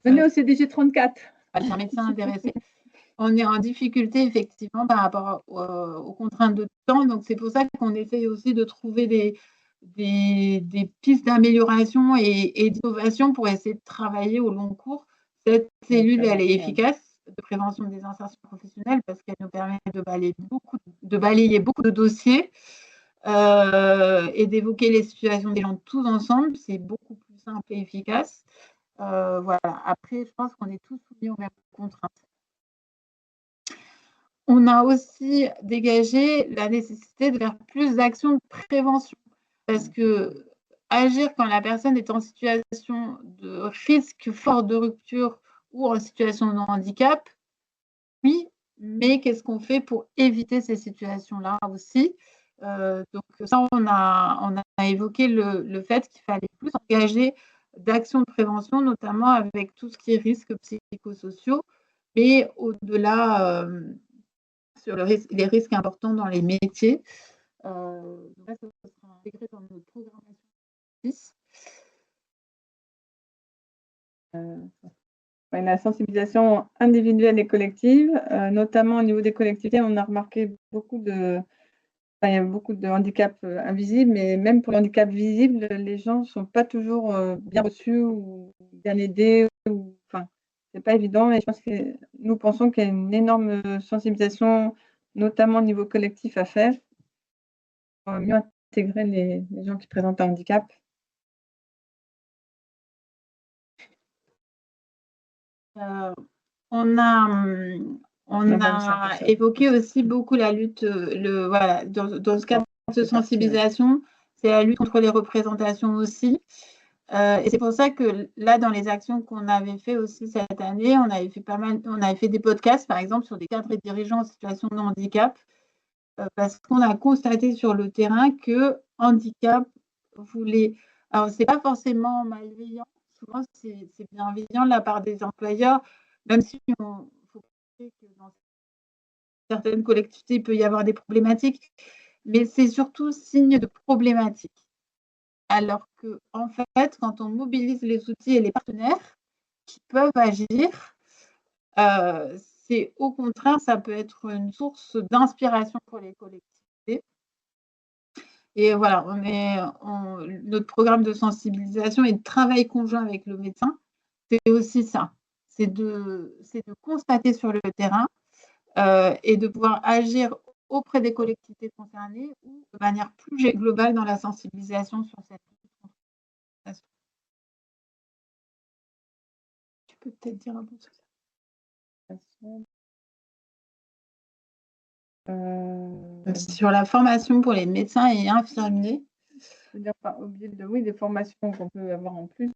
venez au CDG 34. Avec un médecin intéressé. On est en difficulté effectivement par rapport aux contraintes de temps. Donc, c'est pour ça qu'on essaye aussi de trouver des pistes d'amélioration et d'innovation pour essayer de travailler au long cours. Cette cellule, elle est efficace de prévention des insertions professionnelles parce qu'elle nous permet de balayer beaucoup de dossiers et d'évoquer les situations des gens tous ensemble. C'est beaucoup plus simple et efficace. Voilà. Après, je pense qu'on est tous soumis aux mêmes contraintes. On a aussi dégagé la nécessité de faire plus d'actions de prévention parce que agir quand la personne est en situation de risque fort de rupture ou en situation de handicap, oui, mais qu'est-ce qu'on fait pour éviter ces situations-là aussi? Donc ça, on a évoqué le fait qu'il fallait plus engager d'actions de prévention, notamment avec tout ce qui est risques psychosociaux, mais au-delà sur les risques importants dans les métiers. Ça sera intégré dans notre programmation 6. La sensibilisation individuelle et collective, notamment au niveau des collectivités, on a remarqué il y a beaucoup de handicaps invisibles, mais même pour le handicap visible, les gens ne sont pas toujours bien reçus ou bien aidés. C'est pas évident, mais je pense que nous pensons qu'il y a une énorme sensibilisation, notamment au niveau collectif, à faire pour mieux intégrer les gens qui présentent un handicap. On a évoqué aussi beaucoup la lutte, dans ce cadre de sensibilisation, c'est la lutte contre les représentations aussi. Et c'est pour ça que là, dans les actions qu'on avait fait aussi cette année, on avait fait des podcasts, par exemple, sur des cadres et dirigeants en situation de handicap, parce qu'on a constaté sur le terrain que handicap voulait. Alors, c'est pas forcément malveillant, souvent c'est bienveillant de la part des employeurs, même si faut que dans certaines collectivités, il peut y avoir des problématiques, mais c'est surtout signe de problématiques. Alors que, en fait, quand on mobilise les outils et les partenaires qui peuvent agir, c'est au contraire, ça peut être une source d'inspiration pour les collectivités. Et voilà, notre programme de sensibilisation et de travail conjoint avec le médecin, c'est aussi ça. C'est de constater sur le terrain et de pouvoir agir auprès des collectivités concernées ou de manière plus globale dans la sensibilisation sur cette question. Tu peux peut-être dire un peu sur ça. Sur la formation pour les médecins et infirmiers. Je veux dire, pas oublier des formations qu'on peut avoir en plus.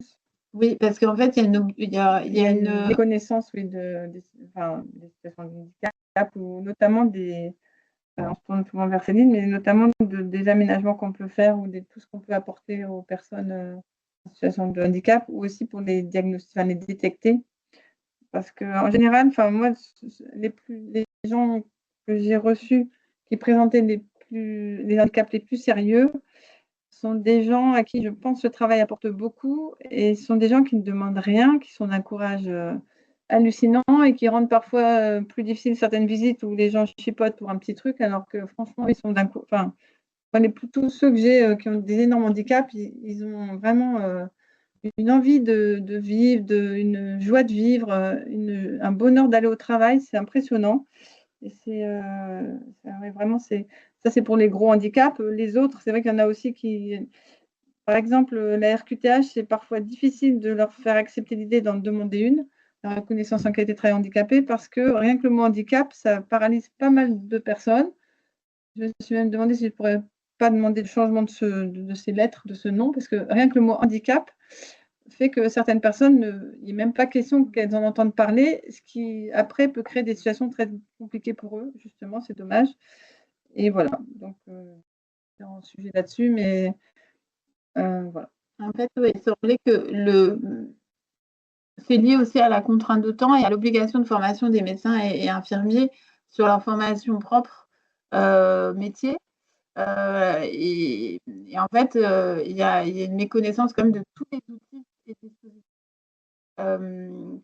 Oui, parce qu'en fait, il y a une connaissance des situations de handicap ou notamment on se tourne souvent vers Céline, mais notamment des aménagements qu'on peut faire ou tout ce qu'on peut apporter aux personnes en situation de handicap ou aussi pour les diagnostiquer, les détecter. Parce qu'en général, moi, les gens que j'ai reçus qui présentaient les handicaps les plus sérieux sont des gens à qui je pense le travail apporte beaucoup et sont des gens qui ne demandent rien, qui sont d'un courage hallucinant et qui rendent parfois plus difficile certaines visites où les gens chipotent pour un petit truc alors que franchement, ils sont plutôt ceux que j'ai qui ont des énormes handicaps, ils ont vraiment une envie de vivre, une joie de vivre, un bonheur d'aller au travail, c'est impressionnant. Et vraiment, ça c'est pour les gros handicaps. Les autres, c'est vrai qu'il y en a aussi qui, par exemple, la RQTH, c'est parfois difficile de leur faire accepter l'idée d'en demander une, la reconnaissance en qualité de travail handicapé, parce que rien que le mot handicap, ça paralyse pas mal de personnes. Je me suis même demandé si je ne pourrais pas demander le changement de ces lettres, de ce nom, parce que rien que le mot handicap fait que certaines personnes, il n'est même pas question qu'elles en entendent parler, ce qui après peut créer des situations très compliquées pour eux, justement, c'est dommage. Et voilà, donc c'est un sujet là-dessus, mais voilà. En fait, il semblait que c'est lié aussi à la contrainte de temps et à l'obligation de formation des médecins et infirmiers sur leur formation propre métier. Et en fait, il y a une méconnaissance quand même de tous les outils et dispositifs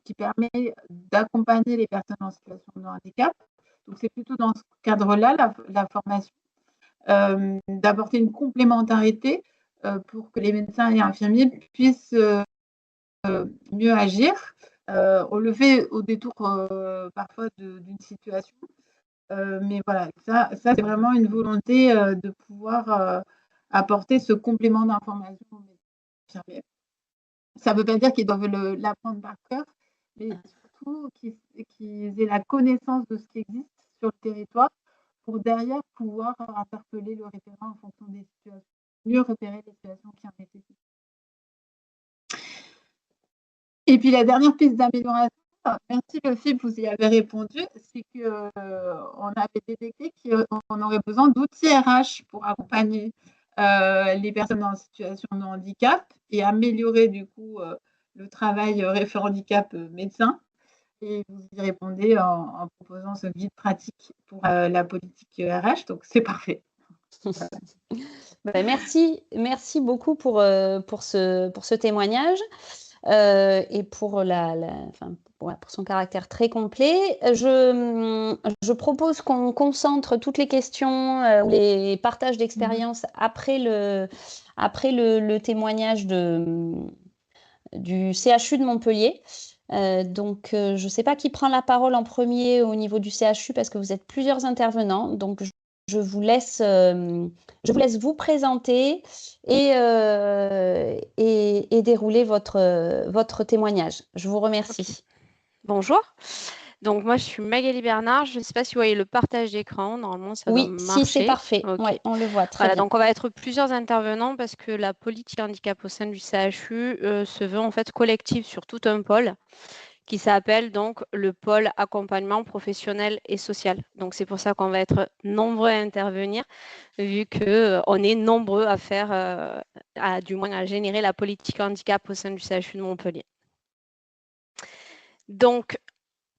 qui permet d'accompagner les personnes en situation de handicap. Donc, c'est plutôt dans ce cadre-là, la formation, d'apporter une complémentarité pour que les médecins et infirmiers puissent mieux agir. On le fait au détour parfois d'une situation. Mais voilà, ça c'est vraiment une volonté de pouvoir apporter ce complément d'information aux médecins. Ça ne veut pas dire qu'ils doivent l'apprendre par cœur, mais surtout qu'ils aient la connaissance de ce qui existe sur le territoire pour derrière pouvoir interpeller le référent en fonction des situations, mieux repérer les situations qui en nécessitent. Et puis la dernière piste d'amélioration, merci le FIP, vous y avez répondu, c'est qu'on avait détecté qu'on aurait besoin d'outils RH pour accompagner les personnes en situation de handicap et améliorer du coup le travail référent handicap médecin. Et vous y répondez en proposant ce guide pratique pour la politique RH, donc c'est parfait. Merci beaucoup pour ce témoignage. Et pour pour son caractère très complet. Je propose qu'on concentre toutes les questions ou les partages d'expérience après le témoignage du CHU de Montpellier. Donc, je ne sais pas qui prend la parole en premier au niveau du CHU parce que vous êtes plusieurs intervenants. Donc, je vous laisse vous présenter et dérouler votre témoignage. Je vous remercie. Okay. Bonjour. Donc, moi, je suis Magali Bernard. Je ne sais pas si vous voyez le partage d'écran. Normalement, ça doit marcher. Oui, si, c'est parfait. Okay. Ouais, on le voit très bien. Donc, on va être plusieurs intervenants parce que la politique handicap au sein du CHU se veut en fait collective sur tout un pôle qui s'appelle donc le pôle accompagnement professionnel et social. Donc, c'est pour ça qu'on va être nombreux à intervenir, vu qu'on est nombreux à faire, du moins à générer la politique handicap au sein du CHU de Montpellier. Donc,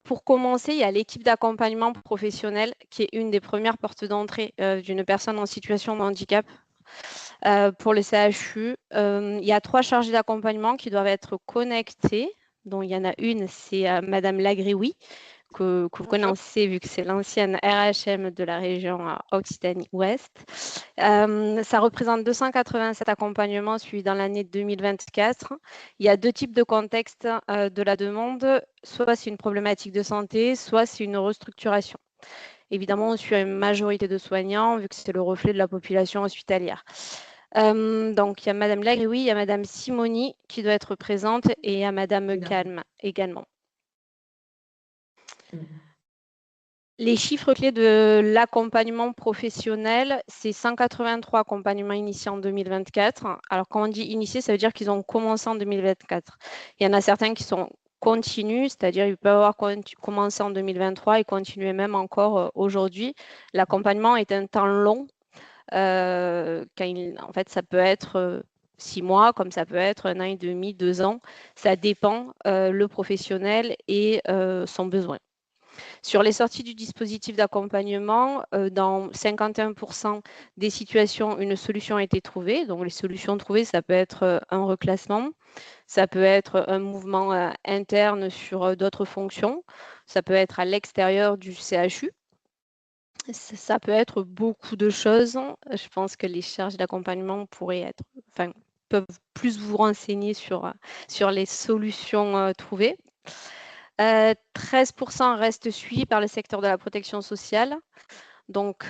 pour commencer, il y a l'équipe d'accompagnement professionnel qui est une des premières portes d'entrée d'une personne en situation de handicap. Pour le CHU, il y a 3 chargés d'accompagnement qui doivent être connectés. Donc, il y en a une, c'est Madame Lagrioui, que vous connaissez vu que c'est l'ancienne RHM de la région Occitanie-Ouest. Ça représente 287 accompagnements suivis dans l'année 2024. Il y a 2 types de contextes de la demande. Soit c'est une problématique de santé, soit c'est une restructuration. Évidemment, on suit une majorité de soignants vu que c'est le reflet de la population hospitalière. Donc, il y a Madame Lagrioui, il y a Madame Simoni qui doit être présente et il y a Madame Calme également. Les chiffres clés de l'accompagnement professionnel, c'est 183 accompagnements initiés en 2024. Alors, quand on dit initiés, ça veut dire qu'ils ont commencé en 2024. Il y en a certains qui sont continus, c'est-à-dire qu'ils peuvent avoir commencé en 2023 et continuer même encore aujourd'hui. L'accompagnement est un temps long. En fait, ça peut être 6 mois, comme ça peut être 1 an et demi, 2 ans. Ça dépend le professionnel et son besoin. Sur les sorties du dispositif d'accompagnement, dans 51% des situations, une solution a été trouvée. Donc, les solutions trouvées, ça peut être un reclassement, ça peut être un mouvement interne sur d'autres fonctions, ça peut être à l'extérieur du CHU. Ça peut être beaucoup de choses. Je pense que les charges d'accompagnement peuvent plus vous renseigner sur les solutions trouvées. 13% restent suivis par le secteur de la protection sociale. Donc,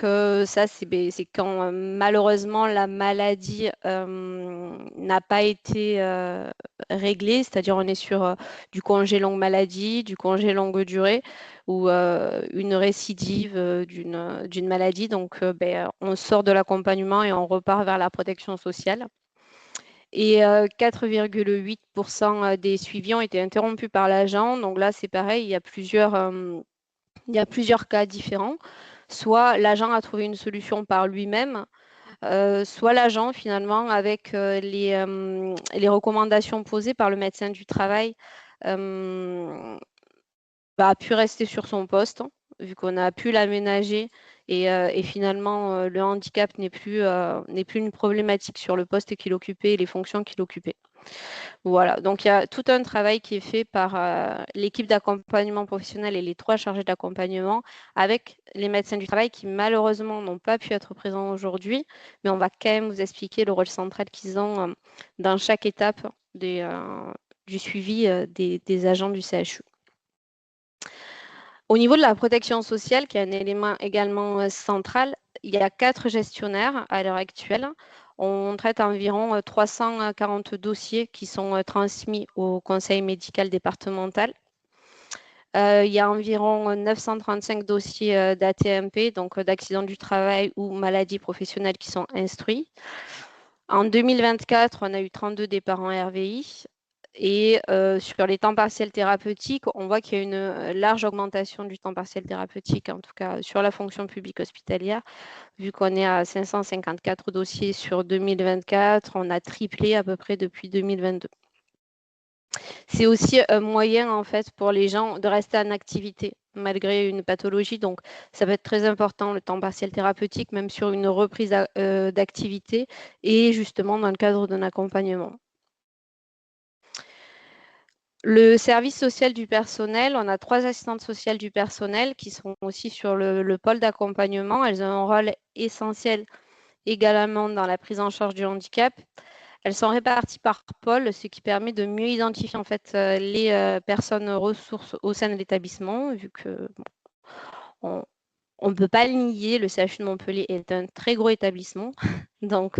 ça, c'est quand malheureusement la maladie n'a pas été réglée, c'est-à-dire on est sur du congé longue maladie, du congé longue durée ou une récidive d'une maladie. Donc, on sort de l'accompagnement et on repart vers la protection sociale. Et 4,8% des suivis ont été interrompus par l'agent. Donc là, c'est pareil, il y a plusieurs cas différents. Soit l'agent a trouvé une solution par lui-même, soit l'agent, finalement, avec les recommandations posées par le médecin du travail, a pu rester sur son poste, vu qu'on a pu l'aménager Et finalement, le handicap n'est plus une problématique sur le poste qu'il occupait et les fonctions qu'il occupait. Voilà, donc il y a tout un travail qui est fait par l'équipe d'accompagnement professionnel et les 3 chargés d'accompagnement avec les médecins du travail qui malheureusement n'ont pas pu être présents aujourd'hui, mais on va quand même vous expliquer le rôle central qu'ils ont dans chaque étape du suivi des agents du CHU. Au niveau de la protection sociale, qui est un élément également central, il y a 4 gestionnaires à l'heure actuelle. On traite environ 340 dossiers qui sont transmis au conseil médical départemental. Il y a environ 935 dossiers d'ATMP, donc d'accidents du travail ou maladies professionnelles qui sont instruits. En 2024, on a eu 32 départs en RVI. Et sur les temps partiels thérapeutiques, on voit qu'il y a une large augmentation du temps partiel thérapeutique, en tout cas sur la fonction publique hospitalière, vu qu'on est à 554 dossiers sur 2024, on a triplé à peu près depuis 2022. C'est aussi un moyen en fait pour les gens de rester en activité malgré une pathologie, donc ça va être très important le temps partiel thérapeutique, même sur une reprise d'activité et justement dans le cadre d'un accompagnement. Le service social du personnel, on a 3 assistantes sociales du personnel qui sont aussi sur le pôle d'accompagnement. Elles ont un rôle essentiel également dans la prise en charge du handicap. Elles sont réparties par pôle, ce qui permet de mieux identifier en fait les personnes ressources au sein de l'établissement, vu que on ne peut pas le nier, le CHU de Montpellier est un très gros établissement. Donc,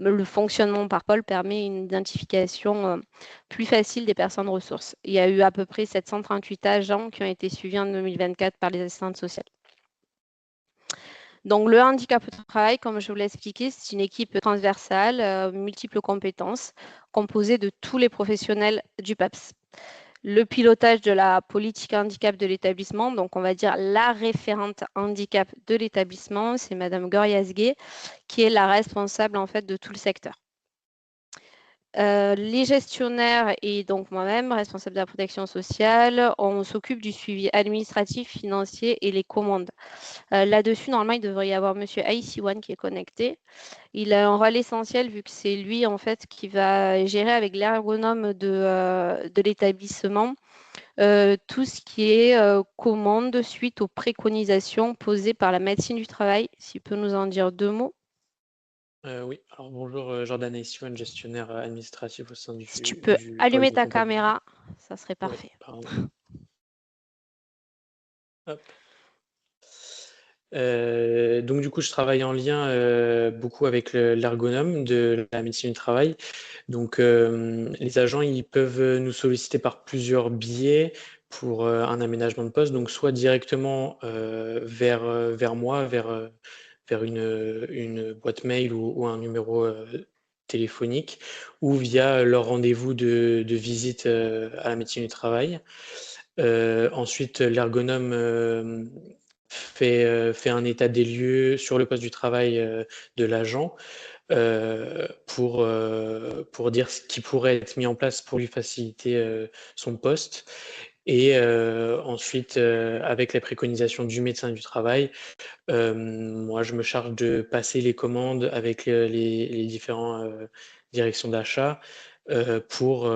le fonctionnement par pôle permet une identification plus facile des personnes ressources. Il y a eu à peu près 738 agents qui ont été suivis en 2024 par les assistantes sociales. Donc, le handicap au travail, comme je vous l'ai expliqué, c'est une équipe transversale, multiples compétences, composée de tous les professionnels du PAPS. Le pilotage de la politique handicap de l'établissement, donc on va dire la référente handicap de l'établissement, c'est Madame Goriasguet, qui est la responsable en fait de tout le secteur. Les gestionnaires et donc moi-même, responsable de la protection sociale, on s'occupe du suivi administratif, financier et les commandes. Là-dessus, normalement, il devrait y avoir Monsieur Aïssiwan qui est connecté. Il a un rôle essentiel vu que c'est lui en fait qui va gérer avec l'ergonome de l'établissement tout ce qui est commande suite aux préconisations posées par la médecine du travail. S'il peut nous en dire 2 mots. Oui, alors bonjour, Jordan Aïssiwan, gestionnaire administratif au sein Si tu peux du pôle allumer ta d'accompagnement. caméra, ça serait Ouais, parfait. pardon. Hop. Donc du coup, je travaille en lien beaucoup avec l'ergonome de la médecine du travail. Donc les agents, ils peuvent nous solliciter par plusieurs biais pour un aménagement de poste, donc soit directement vers moi, vers une boîte mail ou un numéro téléphonique, ou via leur rendez-vous de visite à la médecine du travail. Ensuite, l'ergonome fait un état des lieux sur le poste du travail de l'agent pour dire ce qui pourrait être mis en place pour lui faciliter son poste. Et ensuite, avec les préconisations du médecin du travail, moi, je me charge de passer les commandes avec les différentes directions d'achat pour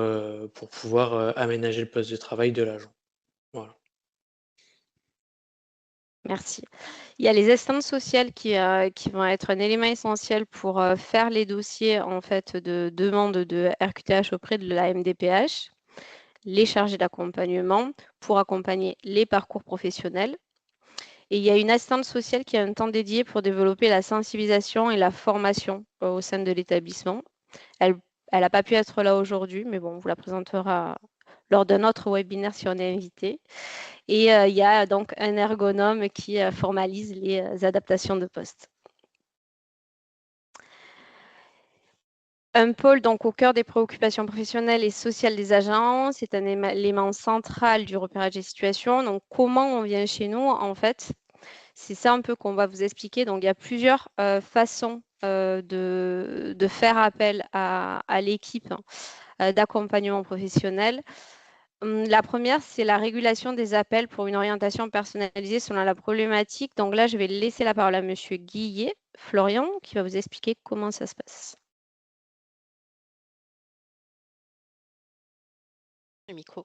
pouvoir aménager le poste de travail de l'agent. Voilà. Merci. Il y a les assistantes sociales qui vont être un élément essentiel pour faire les dossiers en fait de demande de RQTH auprès de la MDPH, les chargés d'accompagnement pour accompagner les parcours professionnels. Et il y a une assistante sociale qui a un temps dédié pour développer la sensibilisation et la formation au sein de l'établissement. Elle n'a pas pu être là aujourd'hui, mais bon, on vous la présentera lors d'un autre webinaire si on est invité. Et il y a donc un ergonome qui formalise les adaptations de poste. Un pôle donc au cœur des préoccupations professionnelles et sociales des agents, c'est un élément central du repérage des situations. Donc comment on vient chez nous en fait, c'est ça un peu qu'on va vous expliquer. Donc il y a plusieurs façons de faire appel à l'équipe d'accompagnement professionnel. La première, c'est la régulation des appels pour une orientation personnalisée selon la problématique. Donc là, je vais laisser la parole à Monsieur Guillet, Florian, qui va vous expliquer comment ça se passe. Le micro.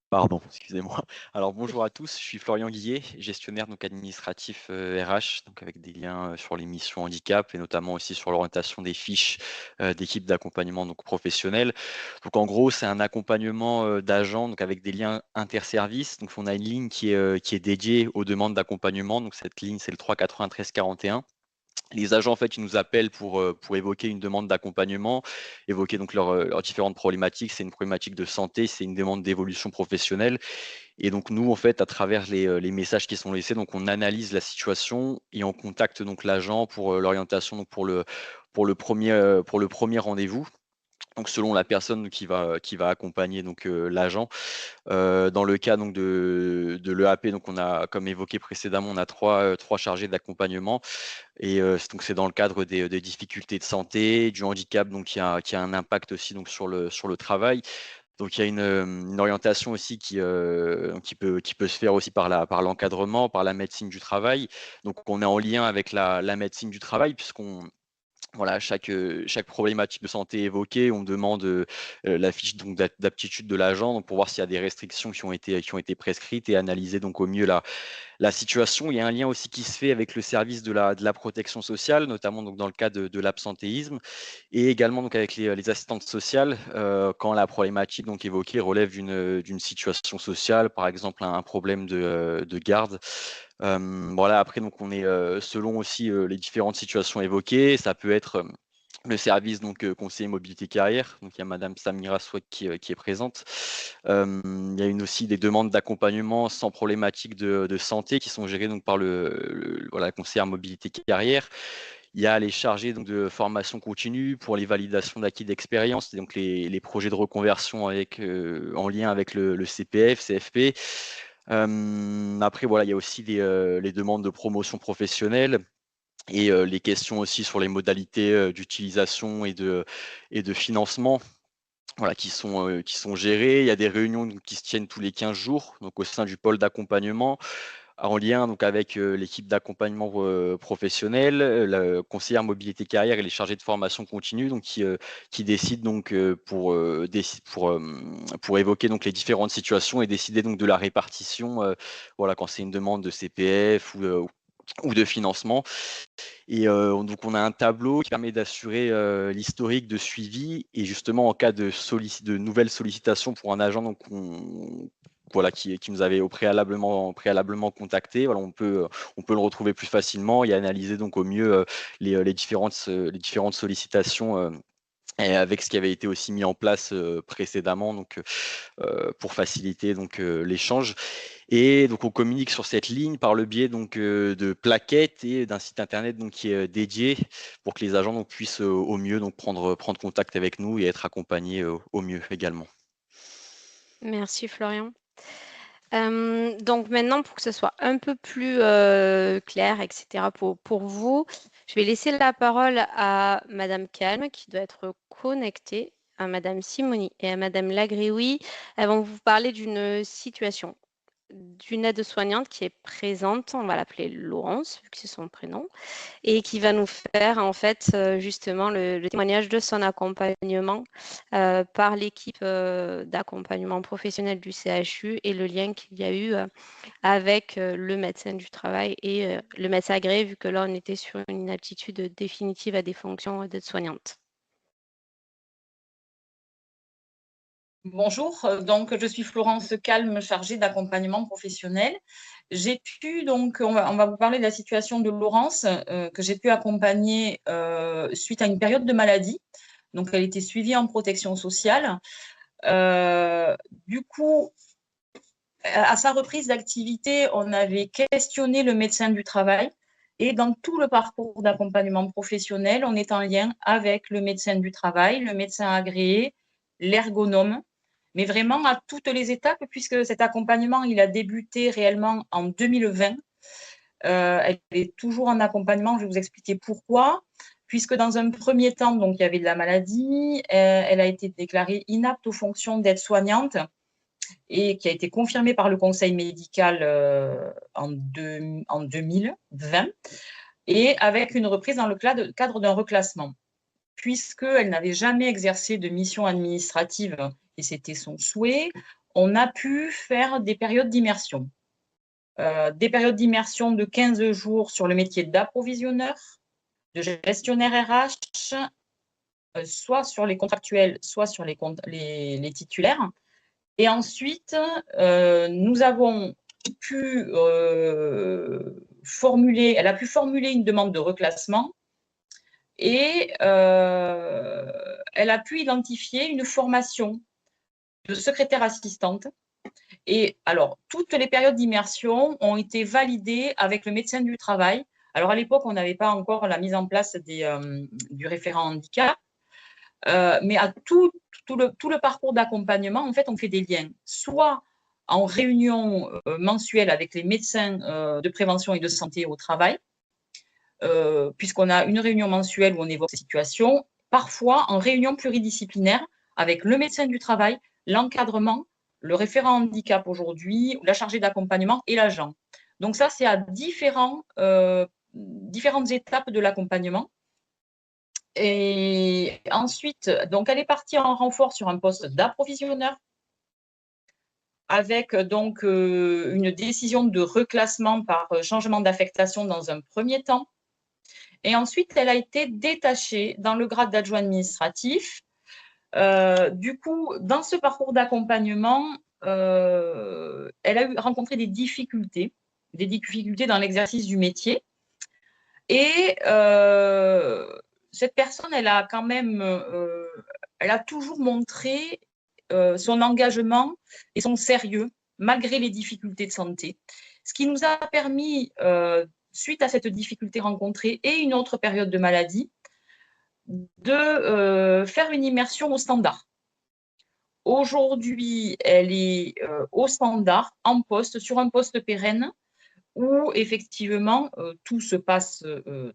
Pardon, excusez-moi. Alors bonjour à tous, je suis Florian Guillet, gestionnaire donc administratif RH, donc avec des liens sur les missions handicap et notamment aussi sur l'orientation des fiches d'équipe d'accompagnement donc professionnel. Donc en gros, c'est un accompagnement d'agents donc avec des liens interservices. Donc on a une ligne qui est dédiée aux demandes d'accompagnement. Donc cette ligne, c'est le 3 93 41. Les agents, en fait, ils nous appellent pour évoquer une demande d'accompagnement, évoquer donc leurs différentes problématiques. C'est une problématique de santé, c'est une demande d'évolution professionnelle. Et donc, nous, en fait, à travers les messages qui sont laissés, donc on analyse la situation et on contacte donc l'agent pour l'orientation, donc pour le premier rendez-vous. Donc, selon la personne qui va accompagner donc l'agent. Dans le cas donc de l'EAP, donc on a, comme évoqué précédemment, on a trois chargés d'accompagnement. Et donc c'est dans le cadre des difficultés de santé, du handicap, donc qui a un impact aussi donc sur le travail. Donc il y a une orientation aussi qui peut se faire aussi par l'encadrement, par la médecine du travail. Donc on est en lien avec la médecine du travail puisqu'on voilà, chaque problématique de santé évoquée, on demande la fiche donc d'aptitude de l'agent donc pour voir s'il y a des restrictions qui ont été prescrites et analyser donc au mieux la situation. Il y a un lien aussi qui se fait avec le service de la protection sociale, notamment donc dans le cas de l'absentéisme, et également donc avec les assistantes sociales quand la problématique donc évoquée relève d'une situation sociale, par exemple un problème de garde. Voilà, après donc on est selon aussi les différentes situations évoquées, ça peut être le service donc conseiller mobilité carrière, donc il y a Madame Samira Swak qui est présente. Il y a aussi des demandes d'accompagnement sans problématique de santé qui sont gérées donc par voilà, conseillère mobilité carrière. Il y a les chargés donc, de formation continue pour les validations d'acquis d'expérience, donc les projets de reconversion en lien avec le CPF, CFP. Après, voilà, il y a aussi les demandes de promotion professionnelle et les questions aussi sur les modalités d'utilisation et de financement. Voilà, qui sont gérées. Il y a des réunions qui se tiennent tous les 15 jours, donc au sein du pôle d'accompagnement, en lien donc avec l'équipe d'accompagnement professionnel, la conseillère mobilité carrière et les chargés de formation continue, donc qui décident donc pour évoquer donc les différentes situations et décider donc de la répartition, voilà, quand c'est une demande de CPF ou de financement. Et donc on a un tableau qui permet d'assurer l'historique de suivi et justement en cas de nouvelles sollicitations pour un agent donc voilà, qui nous avait préalablement contacté. Voilà, on peut le retrouver plus facilement et analyser donc au mieux les différentes sollicitations et avec ce qui avait été aussi mis en place précédemment donc, pour faciliter donc, l'échange. Et donc on communique sur cette ligne par le biais donc, de plaquettes et d'un site internet donc, qui est dédié pour que les agents donc, puissent au mieux donc, prendre contact avec nous et être accompagnés au mieux également. Merci Florian. Donc maintenant, pour que ce soit un peu plus clair, etc., pour vous, je vais laisser la parole à Madame Calme, qui doit être connectée, à Madame Simoni et à Madame Lagrioui. Elles vont vous parler d'une situation d'une aide-soignante qui est présente, on va l'appeler Laurence, vu que c'est son prénom, et qui va nous faire en fait justement le témoignage de son accompagnement par l'équipe d'accompagnement professionnel du CHU et le lien qu'il y a eu avec le médecin du travail et le médecin agréé, vu que là on était sur une inaptitude définitive à des fonctions d'aide-soignante. Bonjour, donc je suis Florence Calme, chargée d'accompagnement professionnel. J'ai pu donc, on va vous parler de la situation de Laurence que j'ai pu accompagner suite à une période de maladie. Donc elle était suivie en protection sociale. Du coup, à sa reprise d'activité, on avait questionné le médecin du travail. Et dans tout le parcours d'accompagnement professionnel, on est en lien avec le médecin du travail, le médecin agréé, l'ergonome, mais vraiment à toutes les étapes, puisque cet accompagnement, il a débuté réellement en 2020. Elle est toujours en accompagnement, je vais vous expliquer pourquoi. Puisque dans un premier temps, donc, il y avait de la maladie, elle a été déclarée inapte aux fonctions d'aide-soignante. et qui a été confirmée par le conseil médical en 2020, et avec une reprise dans le cadre d'un reclassement. Puisqu'elle n'avait jamais exercé de mission administrative, et c'était son souhait, on a pu faire des périodes d'immersion. Des périodes d'immersion de 15 jours sur le métier d'approvisionneur, de gestionnaire RH, soit sur les contractuels, soit sur les titulaires. Et ensuite, nous avons pu elle a pu formuler une demande de reclassement, et elle a pu identifier une formation de secrétaire assistante. Et alors, toutes les périodes d'immersion ont été validées avec le médecin du travail. Alors, à l'époque, on n'avait pas encore la mise en place du référent handicap, mais à tout le parcours d'accompagnement, en fait, on fait des liens, soit en réunion mensuelle avec les médecins de prévention et de santé au travail, puisqu'on a une réunion mensuelle où on évoque ces situations, parfois en réunion pluridisciplinaire avec le médecin du travail, l'encadrement, le référent handicap aujourd'hui, la chargée d'accompagnement et l'agent. Donc ça, c'est à différentes étapes de l'accompagnement. Et ensuite, donc elle est partie en renfort sur un poste d'approvisionneur, avec donc une décision de reclassement par changement d'affectation dans un premier temps. Et ensuite, elle a été détachée dans le grade d'adjoint administratif. Du coup, dans ce parcours d'accompagnement, elle a rencontré des difficultés dans l'exercice du métier. Et cette personne, elle a quand même, elle a toujours montré son engagement et son sérieux, malgré les difficultés de santé. Ce qui nous a permis, suite à cette difficulté rencontrée et une autre période de maladie, de faire une immersion au standard. Aujourd'hui, elle est au standard, en poste, sur un poste pérenne, où effectivement tout se passe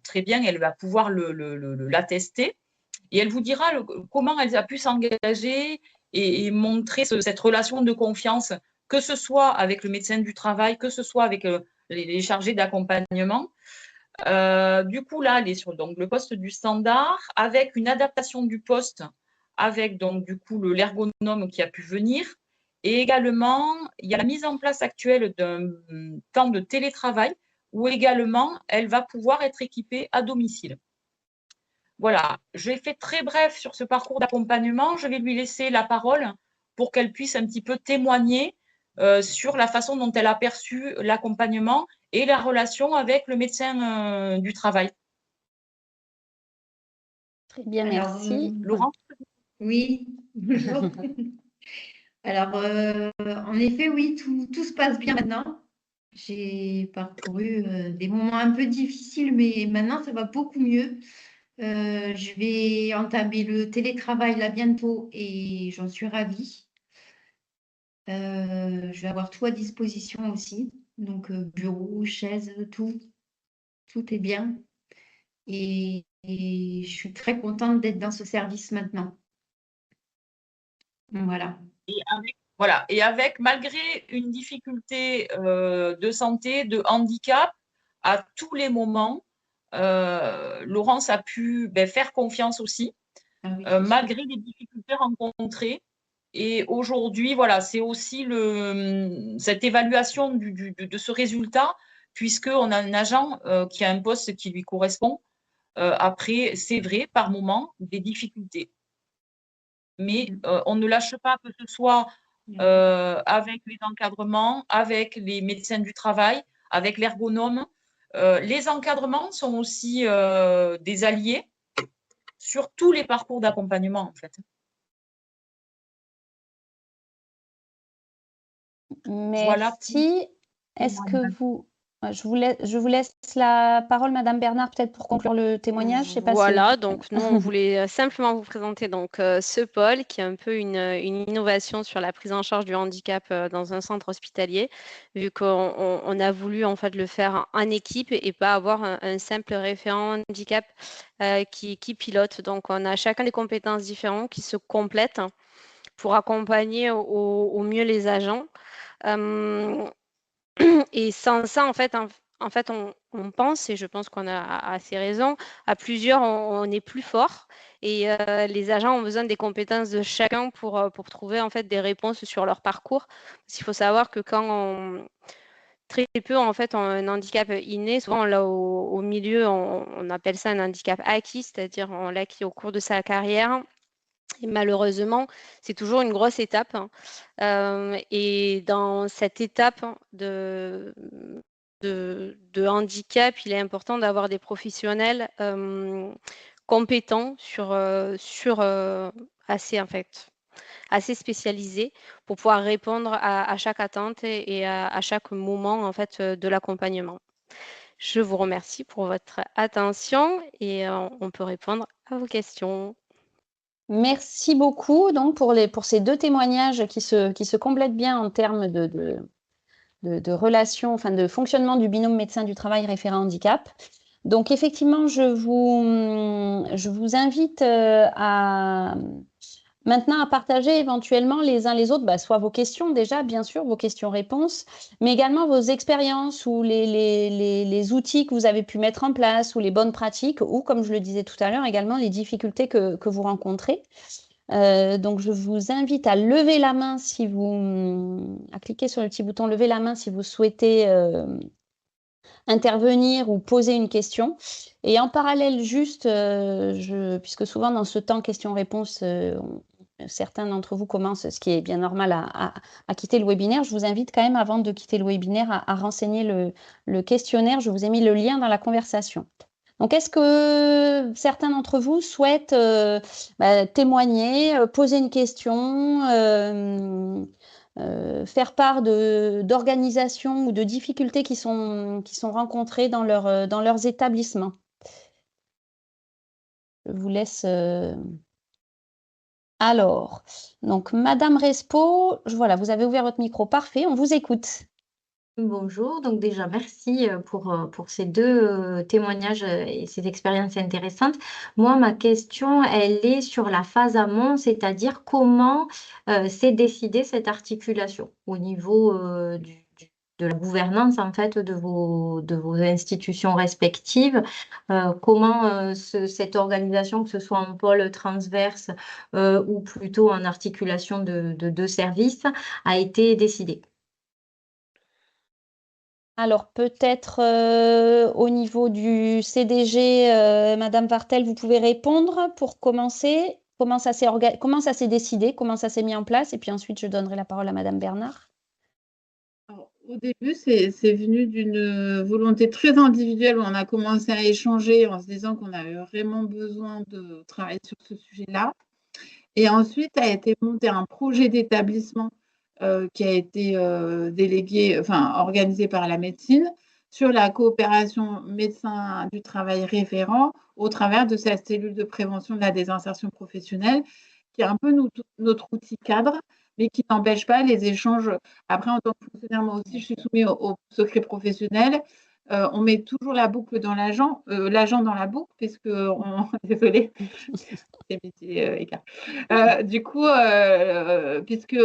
très bien. Elle va pouvoir l'attester, et elle vous dira comment elle a pu s'engager et montrer cette relation de confiance, que ce soit avec le médecin du travail, que ce soit avec les chargés d'accompagnement. Du coup, là, elle est sur donc, le poste du standard, avec une adaptation du poste, avec donc du coup l'ergonome qui a pu venir. Et également, il y a la mise en place actuelle d'un temps de télétravail, où également, elle va pouvoir être équipée à domicile. Voilà, j'ai fait très bref sur ce parcours d'accompagnement. Je vais lui laisser la parole pour qu'elle puisse un petit peu témoigner sur la façon dont elle a perçu l'accompagnement et la relation avec le médecin du travail. Très bien, merci. Laurent? Oui, bonjour. Alors, en effet, oui, tout se passe bien maintenant. J'ai parcouru des moments un peu difficiles, mais maintenant, ça va beaucoup mieux. Je vais entamer le télétravail là bientôt et j'en suis ravie. Je vais avoir tout à disposition aussi. Donc, bureau, chaise, tout est bien. Et je suis très contente d'être dans ce service maintenant. Voilà. Et avec, malgré une difficulté de santé, de handicap, à tous les moments, Laurence a pu faire confiance aussi, malgré les difficultés rencontrées. Et aujourd'hui, voilà, c'est aussi cette évaluation de ce résultat, puisqu'on a un agent qui a un poste qui lui correspond. Après, c'est vrai, par moment, des difficultés. Mais on ne lâche pas, que ce soit avec les encadrements, avec les médecins du travail, avec l'ergonome. Les encadrements sont aussi des alliés sur tous les parcours d'accompagnement, en fait. Merci. Voilà. Est-ce que vous... Je vous laisse la parole, Madame Bernard, peut-être pour conclure le témoignage. Je sais pas Voilà, si... donc nous, on voulait simplement vous présenter donc, ce pôle qui est un peu une innovation sur la prise en charge du handicap dans un centre hospitalier, vu qu'on a voulu en fait le faire en équipe et pas avoir un simple référent handicap qui pilote. Donc, on a chacun des compétences différentes qui se complètent. pour accompagner au mieux les agents. Et sans ça, en fait, on pense, et je pense qu'on a assez raison, à plusieurs, on est plus fort. Et les agents ont besoin des compétences de chacun pour trouver en fait des réponses sur leur parcours. Parce qu'il faut savoir que très peu en fait ont un handicap inné, souvent là au milieu, on appelle ça un handicap acquis, c'est-à-dire on l'acquis au cours de sa carrière. Et malheureusement, c'est toujours une grosse étape. Et dans cette étape de handicap, il est important d'avoir des professionnels compétents assez spécialisés pour pouvoir répondre à chaque attente et à chaque moment en fait de l'accompagnement. Je vous remercie pour votre attention et on peut répondre à vos questions. Merci beaucoup donc pour ces 2 témoignages qui se complètent bien en termes de relations, enfin de fonctionnement du binôme médecin du travail référent handicap. Donc effectivement, je vous invite maintenant à partager éventuellement les uns les autres, soit vos questions déjà, bien sûr, vos questions-réponses, mais également vos expériences ou les outils que vous avez pu mettre en place ou les bonnes pratiques ou, comme je le disais tout à l'heure, également les difficultés que vous rencontrez. Donc, je vous invite à lever la main à cliquer sur le petit bouton lever la main si vous souhaitez intervenir ou poser une question. Et en parallèle, juste, puisque souvent dans ce temps questions-réponses, certains d'entre vous commencent, ce qui est bien normal, à quitter le webinaire. Je vous invite quand même, avant de quitter le webinaire, à renseigner le questionnaire. Je vous ai mis le lien dans la conversation. Donc, est-ce que certains d'entre vous souhaitent témoigner, poser une question, faire part d'organisations ou de difficultés qui sont rencontrées dans leurs établissements? Je vous laisse... Alors, donc, Madame Respo, voilà, vous avez ouvert votre micro. Parfait, on vous écoute. Bonjour, donc déjà merci pour ces 2 témoignages et ces expériences intéressantes. Moi, ma question, elle est sur la phase amont, c'est-à-dire comment s'est décidée cette articulation au niveau de la gouvernance en fait de vos institutions respectives. Comment cette organisation, que ce soit en pôle transverse ou plutôt en articulation de 2 services, a été décidée? Alors, peut-être au niveau du CDG, Madame Vartel, vous pouvez répondre pour commencer. Comment ça s'est décidé, comment ça s'est mis en place? Et puis ensuite, je donnerai la parole à Madame Bernard. Alors, au début, c'est venu d'une volonté très individuelle où on a commencé à échanger en se disant qu'on avait vraiment besoin de travailler sur ce sujet-là. Et ensuite, a été monté un projet d'établissement qui a été organisé par la médecine sur la coopération médecin du travail référent au travers de cette cellule de prévention de la désinsertion professionnelle, qui est un peu notre outil cadre, mais qui n'empêche pas les échanges. Après, en tant que fonctionnaire, moi aussi, je suis soumise au secret professionnel. On met toujours la boucle dans l'agent dans la boucle, puisque désolée, c'est métier écart. Du coup, puisque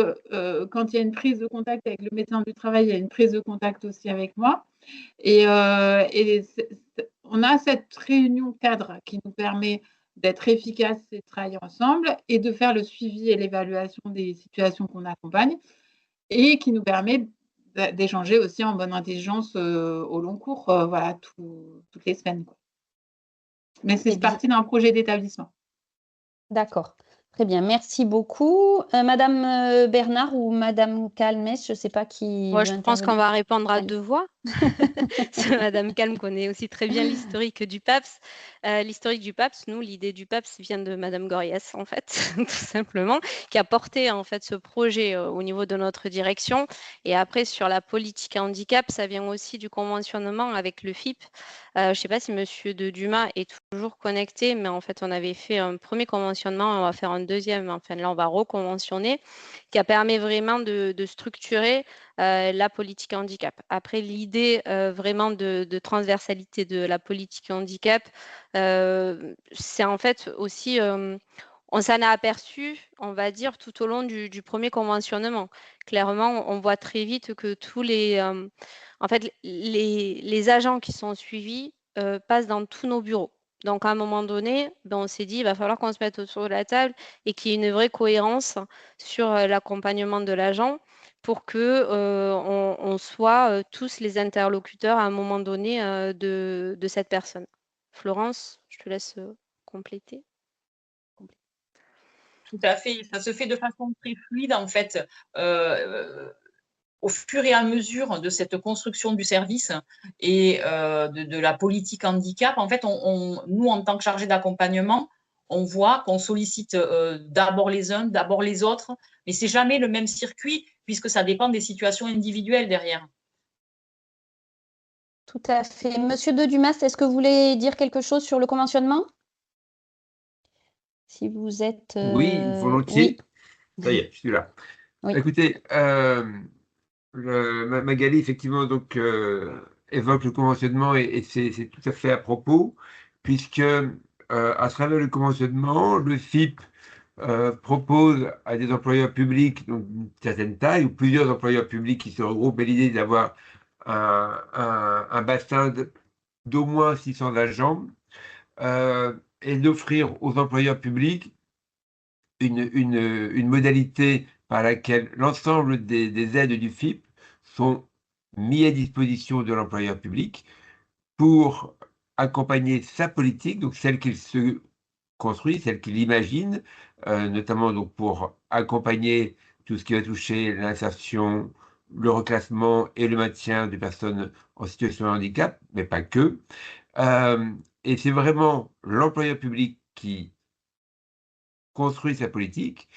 quand il y a une prise de contact avec le médecin du travail, il y a une prise de contact aussi avec moi. Et on a cette réunion cadre qui nous permet d'être efficaces et de travailler ensemble et de faire le suivi et l'évaluation des situations qu'on accompagne et qui nous permet d'échanger aussi en bonne intelligence au long cours, toutes les semaines. Mais c'est parti d'un projet d'établissement. D'accord. Très bien, merci beaucoup. Madame Bernard ou Madame Calmès, je ne sais pas qui. Moi, je pense qu'on va répondre à 2 voix. Madame Calme connaît aussi très bien l'historique du PAPS. L'historique du PAPS, nous, l'idée du PAPS vient de Madame Gorias, en fait, tout simplement, qui a porté en fait ce projet au niveau de notre direction. Et après, sur la politique handicap, ça vient aussi du conventionnement avec le FIP. Je ne sais pas si Monsieur de Dumas est toujours connecté, mais en fait, on avait fait un premier conventionnement, on va faire un deuxième. Enfin, là, on va reconventionner, qui a permis vraiment de structurer la politique handicap. Après, l'idée vraiment de transversalité de la politique handicap, c'est en fait aussi on s'en a aperçu, on va dire, tout au long du premier conventionnement. Clairement, on voit très vite que tous les agents qui sont suivis passent dans tous nos bureaux. Donc, à un moment donné, on s'est dit, il va falloir qu'on se mette autour de la table et qu'il y ait une vraie cohérence sur l'accompagnement de l'agent pour que on soit tous les interlocuteurs à un moment donné de cette personne. Florence, je te laisse compléter. Tout à fait. Ça se fait de façon très fluide, en fait, au fur et à mesure de cette construction du service et de la politique handicap. En fait, nous, en tant que chargés d'accompagnement, on voit qu'on sollicite d'abord les uns, d'abord les autres, mais c'est jamais le même circuit puisque ça dépend des situations individuelles derrière. Tout à fait. Monsieur de Dumas, est-ce que vous voulez dire quelque chose sur le conventionnement? Si vous êtes… Oui, volontiers. Oui. Ça y est, je suis là. Oui. Écoutez, Magali, effectivement, donc, évoque le conventionnement et c'est tout à fait à propos, puisque à travers le conventionnement, le FIP propose à des employeurs publics donc d'une certaine taille ou plusieurs employeurs publics qui se regroupent et l'idée d'avoir un bassin d'au moins 600 agents et d'offrir aux employeurs publics une modalité par laquelle l'ensemble des aides du FIP sont mis à disposition de l'employeur public pour accompagner sa politique, donc celle qu'il se construit, celle qu'il imagine, notamment donc pour accompagner tout ce qui va toucher l'insertion, le reclassement et le maintien des personnes en situation de handicap, mais pas que. Et c'est vraiment l'employeur public qui construit sa politique,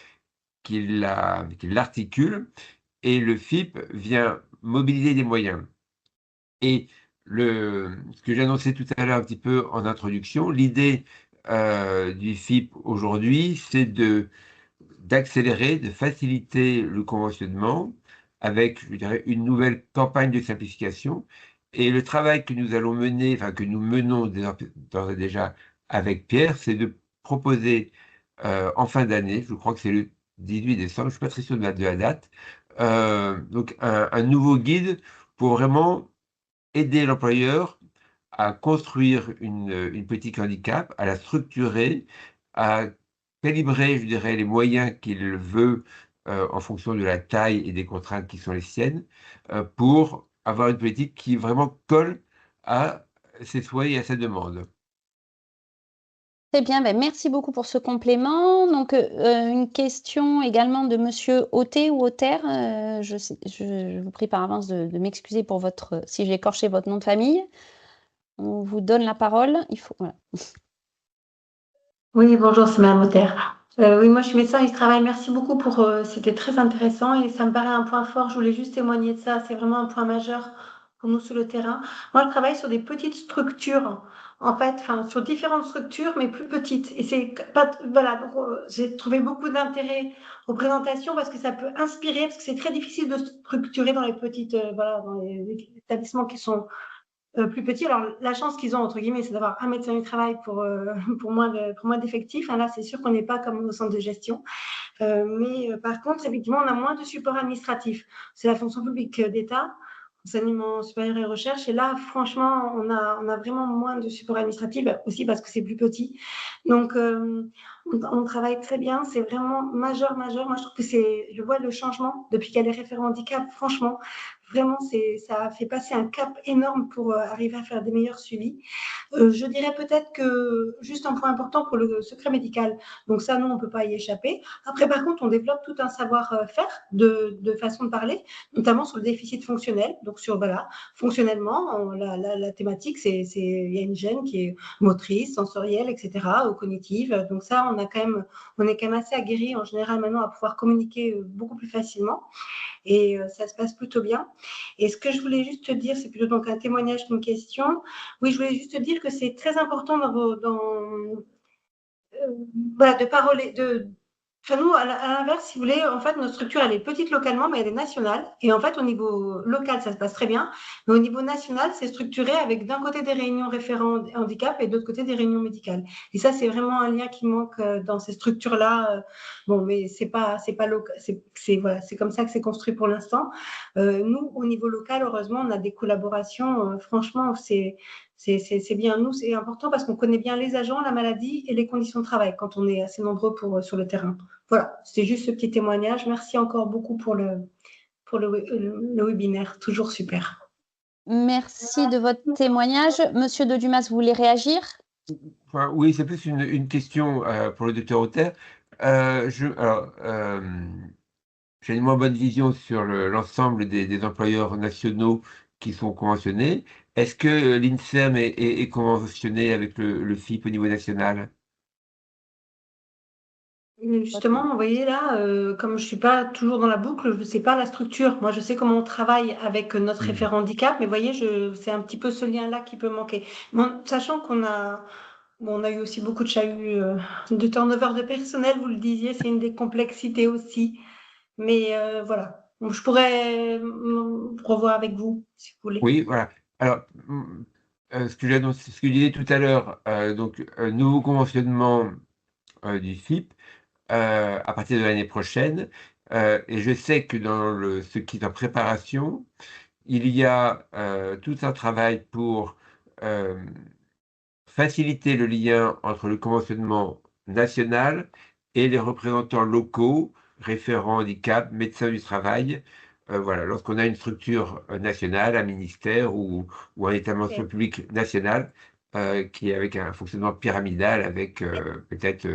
qui l'articule, et le FIP vient mobiliser des moyens. Et ce que j'ai annoncé tout à l'heure un petit peu en introduction, l'idée du FIP aujourd'hui, c'est d'accélérer, de faciliter le conventionnement avec, je dirais, une nouvelle campagne de simplification. Et le travail que nous allons mener, enfin que nous menons d'ores et déjà avec Pierre, c'est de proposer en fin d'année, je crois que c'est le 18 décembre, je ne suis pas très sûr de la date, donc un nouveau guide pour vraiment aider l'employeur à construire une politique handicap, à la structurer, à calibrer, je dirais, les moyens qu'il veut en fonction de la taille et des contraintes qui sont les siennes, pour avoir une politique qui vraiment colle à ses souhaits et à sa demande. Très bien, merci beaucoup pour ce complément. Donc, une question également de Monsieur Auté ou Auter. Je vous prie par avance de m'excuser pour si j'ai écorché votre nom de famille. On vous donne la parole. Voilà. Oui, bonjour, c'est Madame Auter. Oui, moi je suis médecin du travail. Merci beaucoup c'était très intéressant et ça me paraît un point fort. Je voulais juste témoigner de ça. C'est vraiment un point majeur pour nous sur le terrain. Moi, je travaille sur des petites structures, en fait, sur différentes structures, mais plus petites. Et c'est pas, voilà, donc, j'ai trouvé beaucoup d'intérêt aux présentations parce que ça peut inspirer, parce que c'est très difficile de structurer dans les petites, dans les établissements qui sont plus petits. Alors, la chance qu'ils ont, entre guillemets, c'est d'avoir un médecin du travail pour moins d'effectifs. Là, c'est sûr qu'on n'est pas comme au centre de gestion. Mais par contre, effectivement, on a moins de support administratif. C'est la fonction publique d'État, enseignement supérieur et recherche. Et là, franchement, on a vraiment moins de support administratif, aussi parce que c'est plus petit. Donc, on travaille très bien. C'est vraiment majeur. Moi, je trouve que je vois le changement depuis qu'il y a les référents handicap. Franchement, vraiment, ça a fait passer un cap énorme pour arriver à faire des meilleurs suivis. Je dirais peut-être que, juste un point important pour le secret médical, donc ça, nous, on ne peut pas y échapper. Après, par contre, on développe tout un savoir-faire de façon de parler, notamment sur le déficit fonctionnel. Donc, fonctionnellement, la thématique, il y a une gêne qui est motrice, sensorielle, etc., ou cognitive. Donc ça, on est quand même assez aguerri en général maintenant à pouvoir communiquer beaucoup plus facilement. Et ça se passe plutôt bien. Et ce que je voulais juste te dire, c'est plutôt donc un témoignage qu'une question. Oui, je voulais juste te dire que c'est très important de parler, Enfin, nous, à l'inverse, si vous voulez, en fait, notre structure, elle est petite localement, mais elle est nationale. Et en fait, au niveau local, ça se passe très bien. Mais au niveau national, c'est structuré avec d'un côté des réunions référents handicap et de l'autre côté des réunions médicales. Et ça, c'est vraiment un lien qui manque dans ces structures-là. Bon, mais c'est pas local. Voilà, c'est comme ça que c'est construit pour l'instant. Nous, au niveau local, heureusement, on a des collaborations. Franchement, c'est bien. Nous, c'est important parce qu'on connaît bien les agents, la maladie et les conditions de travail quand on est assez nombreux sur le terrain. Voilà, c'était juste ce petit témoignage. Merci encore beaucoup pour le webinaire, toujours super. Merci de votre témoignage. Monsieur de Dumas, vous voulez réagir? Enfin, oui, c'est plus une question pour le docteur Auter. J'ai une moins bonne vision sur l'ensemble des employeurs nationaux qui sont conventionnés. Est-ce que l'INSERM est conventionné avec le FIP au niveau national? Justement, vous voyez là, comme je ne suis pas toujours dans la boucle, je ne sais pas la structure. Moi, je sais comment on travaille avec notre référent handicap, mais vous voyez, c'est un petit peu ce lien-là qui peut manquer. Bon, sachant qu'on a, on a eu aussi beaucoup de chahuts, de turnover de personnel, vous le disiez, c'est une des complexités aussi. Mais voilà, donc, je pourrais revoir avec vous, si vous voulez. Oui, voilà. Alors, ce que je disais tout à l'heure, nouveau conventionnement du FIP à partir de l'année prochaine. Et je sais que dans ce qui est en préparation, il y a tout un travail pour faciliter le lien entre le conventionnement national et les représentants locaux, référents handicap, médecins du travail. Voilà, lorsqu'on a une structure nationale, un ministère ou un établissement public national qui est avec un fonctionnement pyramidal avec peut-être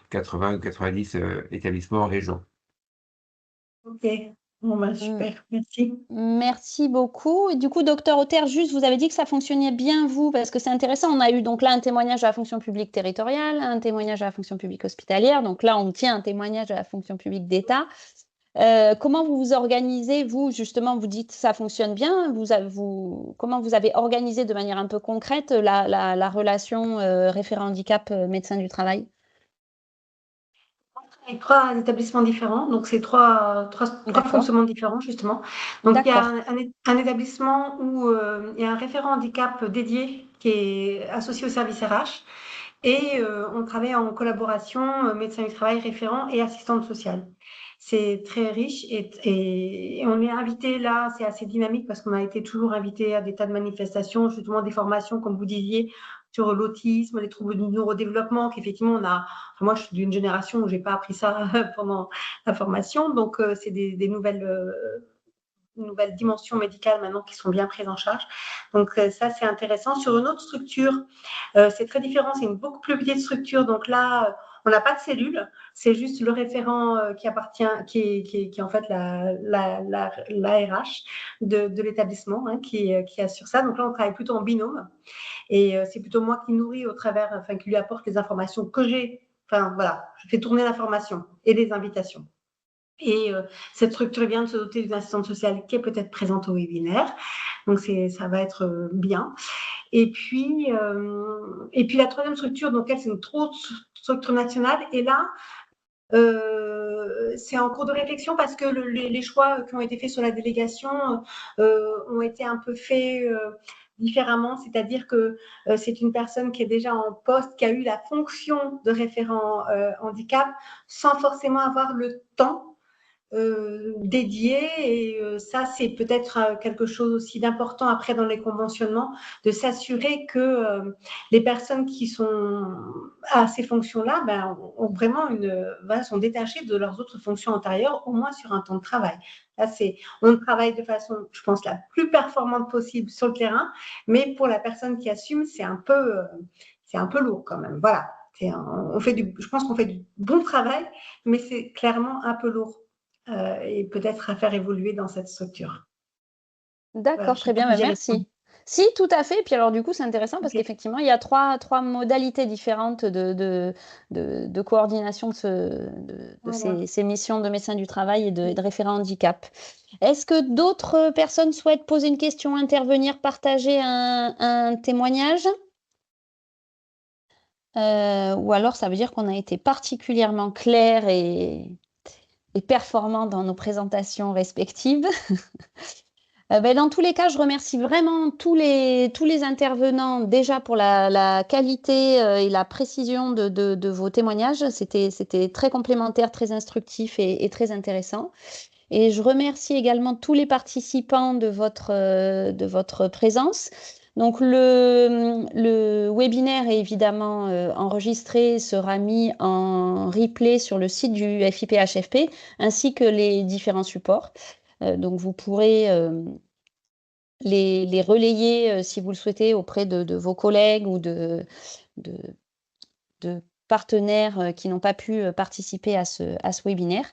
80 ou 90 établissements en région. Ok, bon, bah, super, merci. Merci beaucoup. Et du coup, docteur Auter, juste, vous avez dit que ça fonctionnait bien, vous, parce que c'est intéressant. On a eu donc là un témoignage à la fonction publique territoriale, un témoignage à la fonction publique hospitalière. Donc là, on tient un témoignage à la fonction publique d'État. Comment vous vous organisez, vous, justement, vous dites que ça fonctionne bien. Comment vous avez organisé de manière un peu concrète la relation référent handicap médecin du travail? Avec 3 établissements différents, donc c'est trois fonctionnements différents, justement. Donc, il y a un établissement où il y a un référent handicap dédié qui est associé au service RH et on travaille en collaboration, médecin du travail, référent et assistante sociale. C'est très riche et on est invité là, c'est assez dynamique parce qu'on a été toujours invité à des tas de manifestations, justement des formations, comme vous disiez, sur l'autisme, les troubles du neurodéveloppement, qu'effectivement on a. Enfin, moi, je suis d'une génération où j'ai pas appris ça pendant la formation, donc c'est des nouvelles dimensions médicales maintenant qui sont bien prises en charge. Donc ça, c'est intéressant. Sur une autre structure, c'est très différent, c'est une beaucoup plus petite structure. Donc là, on n'a pas de cellule, c'est juste le référent qui appartient, qui est en fait l'ARH de l'établissement qui assure ça. Donc là, on travaille plutôt en binôme et c'est plutôt moi qui nourris au travers, enfin qui lui apporte les informations que j'ai. Enfin voilà, je fais tourner l'information et les invitations. Et cette structure vient de se doter d'une assistante sociale qui est peut-être présente au webinaire. Donc, ça va être bien. Et puis la troisième structure, donc elle, c'est une structure nationale. Et là, c'est en cours de réflexion parce que les choix qui ont été faits sur la délégation ont été un peu faits différemment, c'est-à-dire que c'est une personne qui est déjà en poste, qui a eu la fonction de référent handicap sans forcément avoir le temps dédié et ça c'est peut-être quelque chose aussi d'important après dans les conventionnements, de s'assurer que les personnes qui sont à ces fonctions-là ont vraiment sont détachées de leurs autres fonctions antérieures, au moins sur un temps de travail. Là, on travaille de façon, je pense, la plus performante possible sur le terrain, mais pour la personne qui assume, c'est un peu lourd quand même. Voilà. Je pense qu'on fait du bon travail, mais c'est clairement un peu lourd. Et peut-être à faire évoluer dans cette structure. D'accord, voilà, très bien, merci. Si, tout à fait. Et puis alors du coup, c'est intéressant parce qu'effectivement, il y a trois modalités différentes de coordination de ces missions de médecin du travail et de référent handicap. Est-ce que d'autres personnes souhaitent poser une question, intervenir, partager un témoignage ? ou alors ça veut dire qu'on a été particulièrement clair et performant dans nos présentations respectives. Dans tous les cas, je remercie vraiment tous les intervenants déjà pour la qualité et la précision de vos témoignages. C'était très complémentaire, très instructif et très intéressant. Et je remercie également tous les participants de votre présence. Donc, le webinaire est évidemment enregistré, sera mis en replay sur le site du FIPHFP, ainsi que les différents supports. Donc, vous pourrez les relayer, si vous le souhaitez, auprès de vos collègues ou de partenaires qui n'ont pas pu participer à ce webinaire.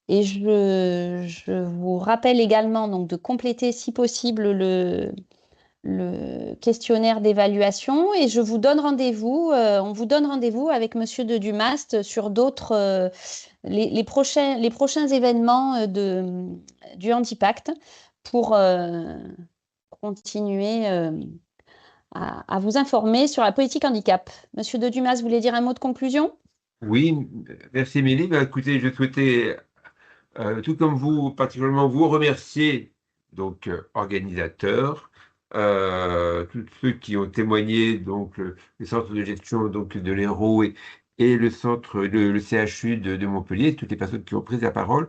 Et je vous rappelle également donc, de compléter, si possible, le questionnaire d'évaluation. Et je vous donne rendez-vous, on vous donne rendez-vous avec Monsieur de Dumast sur d'autres, les prochains événements du Handipact pour continuer à vous informer sur la politique handicap. Monsieur de Dumas, vous voulez dire un mot de conclusion? Oui, merci Émilie. Écoutez, je souhaitais, tout comme vous, particulièrement vous remercier, donc organisateurs, tous ceux qui ont témoigné, donc le centre de gestion donc, de l'Hérault et le centre, le CHU de Montpellier, toutes les personnes qui ont pris la parole.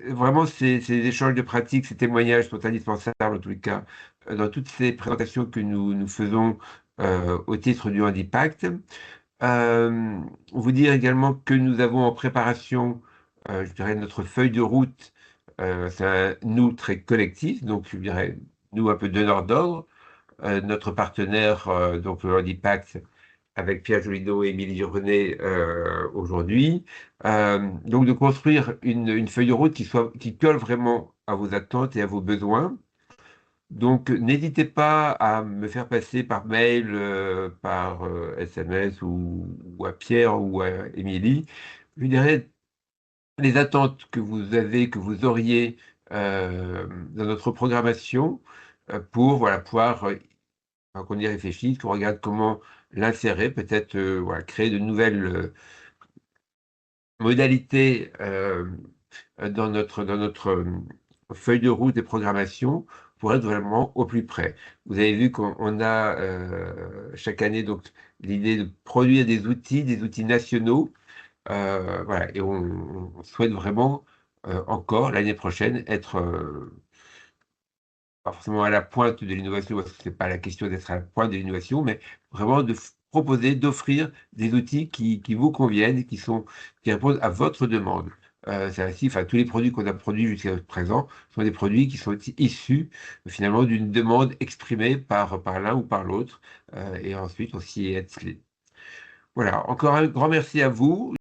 Vraiment, ces échanges de pratiques, ces témoignages sont indispensables en tous les cas dans toutes ces présentations que nous faisons au titre du Handipact. Vous dire également que nous avons en préparation, je dirais, notre feuille de route. C'est un nous très collectif, donc je dirais nous un peu donneurs d'ordre. Notre partenaire, donc le Handipact, avec Pierre Jolideau et Émilie René aujourd'hui. Donc de construire une feuille de route qui colle vraiment à vos attentes et à vos besoins. Donc n'hésitez pas à me faire passer par mail, par SMS ou à Pierre ou à Émilie. Je dirais les attentes que vous avez, que vous auriez dans notre programmation pour pouvoir qu'on y réfléchisse, qu'on regarde comment l'insérer, peut-être créer de nouvelles modalités dans notre feuille de route et programmation pour être vraiment au plus près. Vous avez vu qu'on a chaque année donc l'idée de produire des outils nationaux, et on souhaite vraiment encore l'année prochaine être pas forcément à la pointe de l'innovation, parce que ce n'est pas la question d'être à la pointe de l'innovation, mais vraiment de proposer, d'offrir des outils qui vous conviennent, qui répondent à votre demande. C'est ainsi, tous les produits qu'on a produits jusqu'à présent sont des produits qui sont issus finalement d'une demande exprimée par l'un ou par l'autre, et ensuite aussi être. Voilà, encore un grand merci à vous.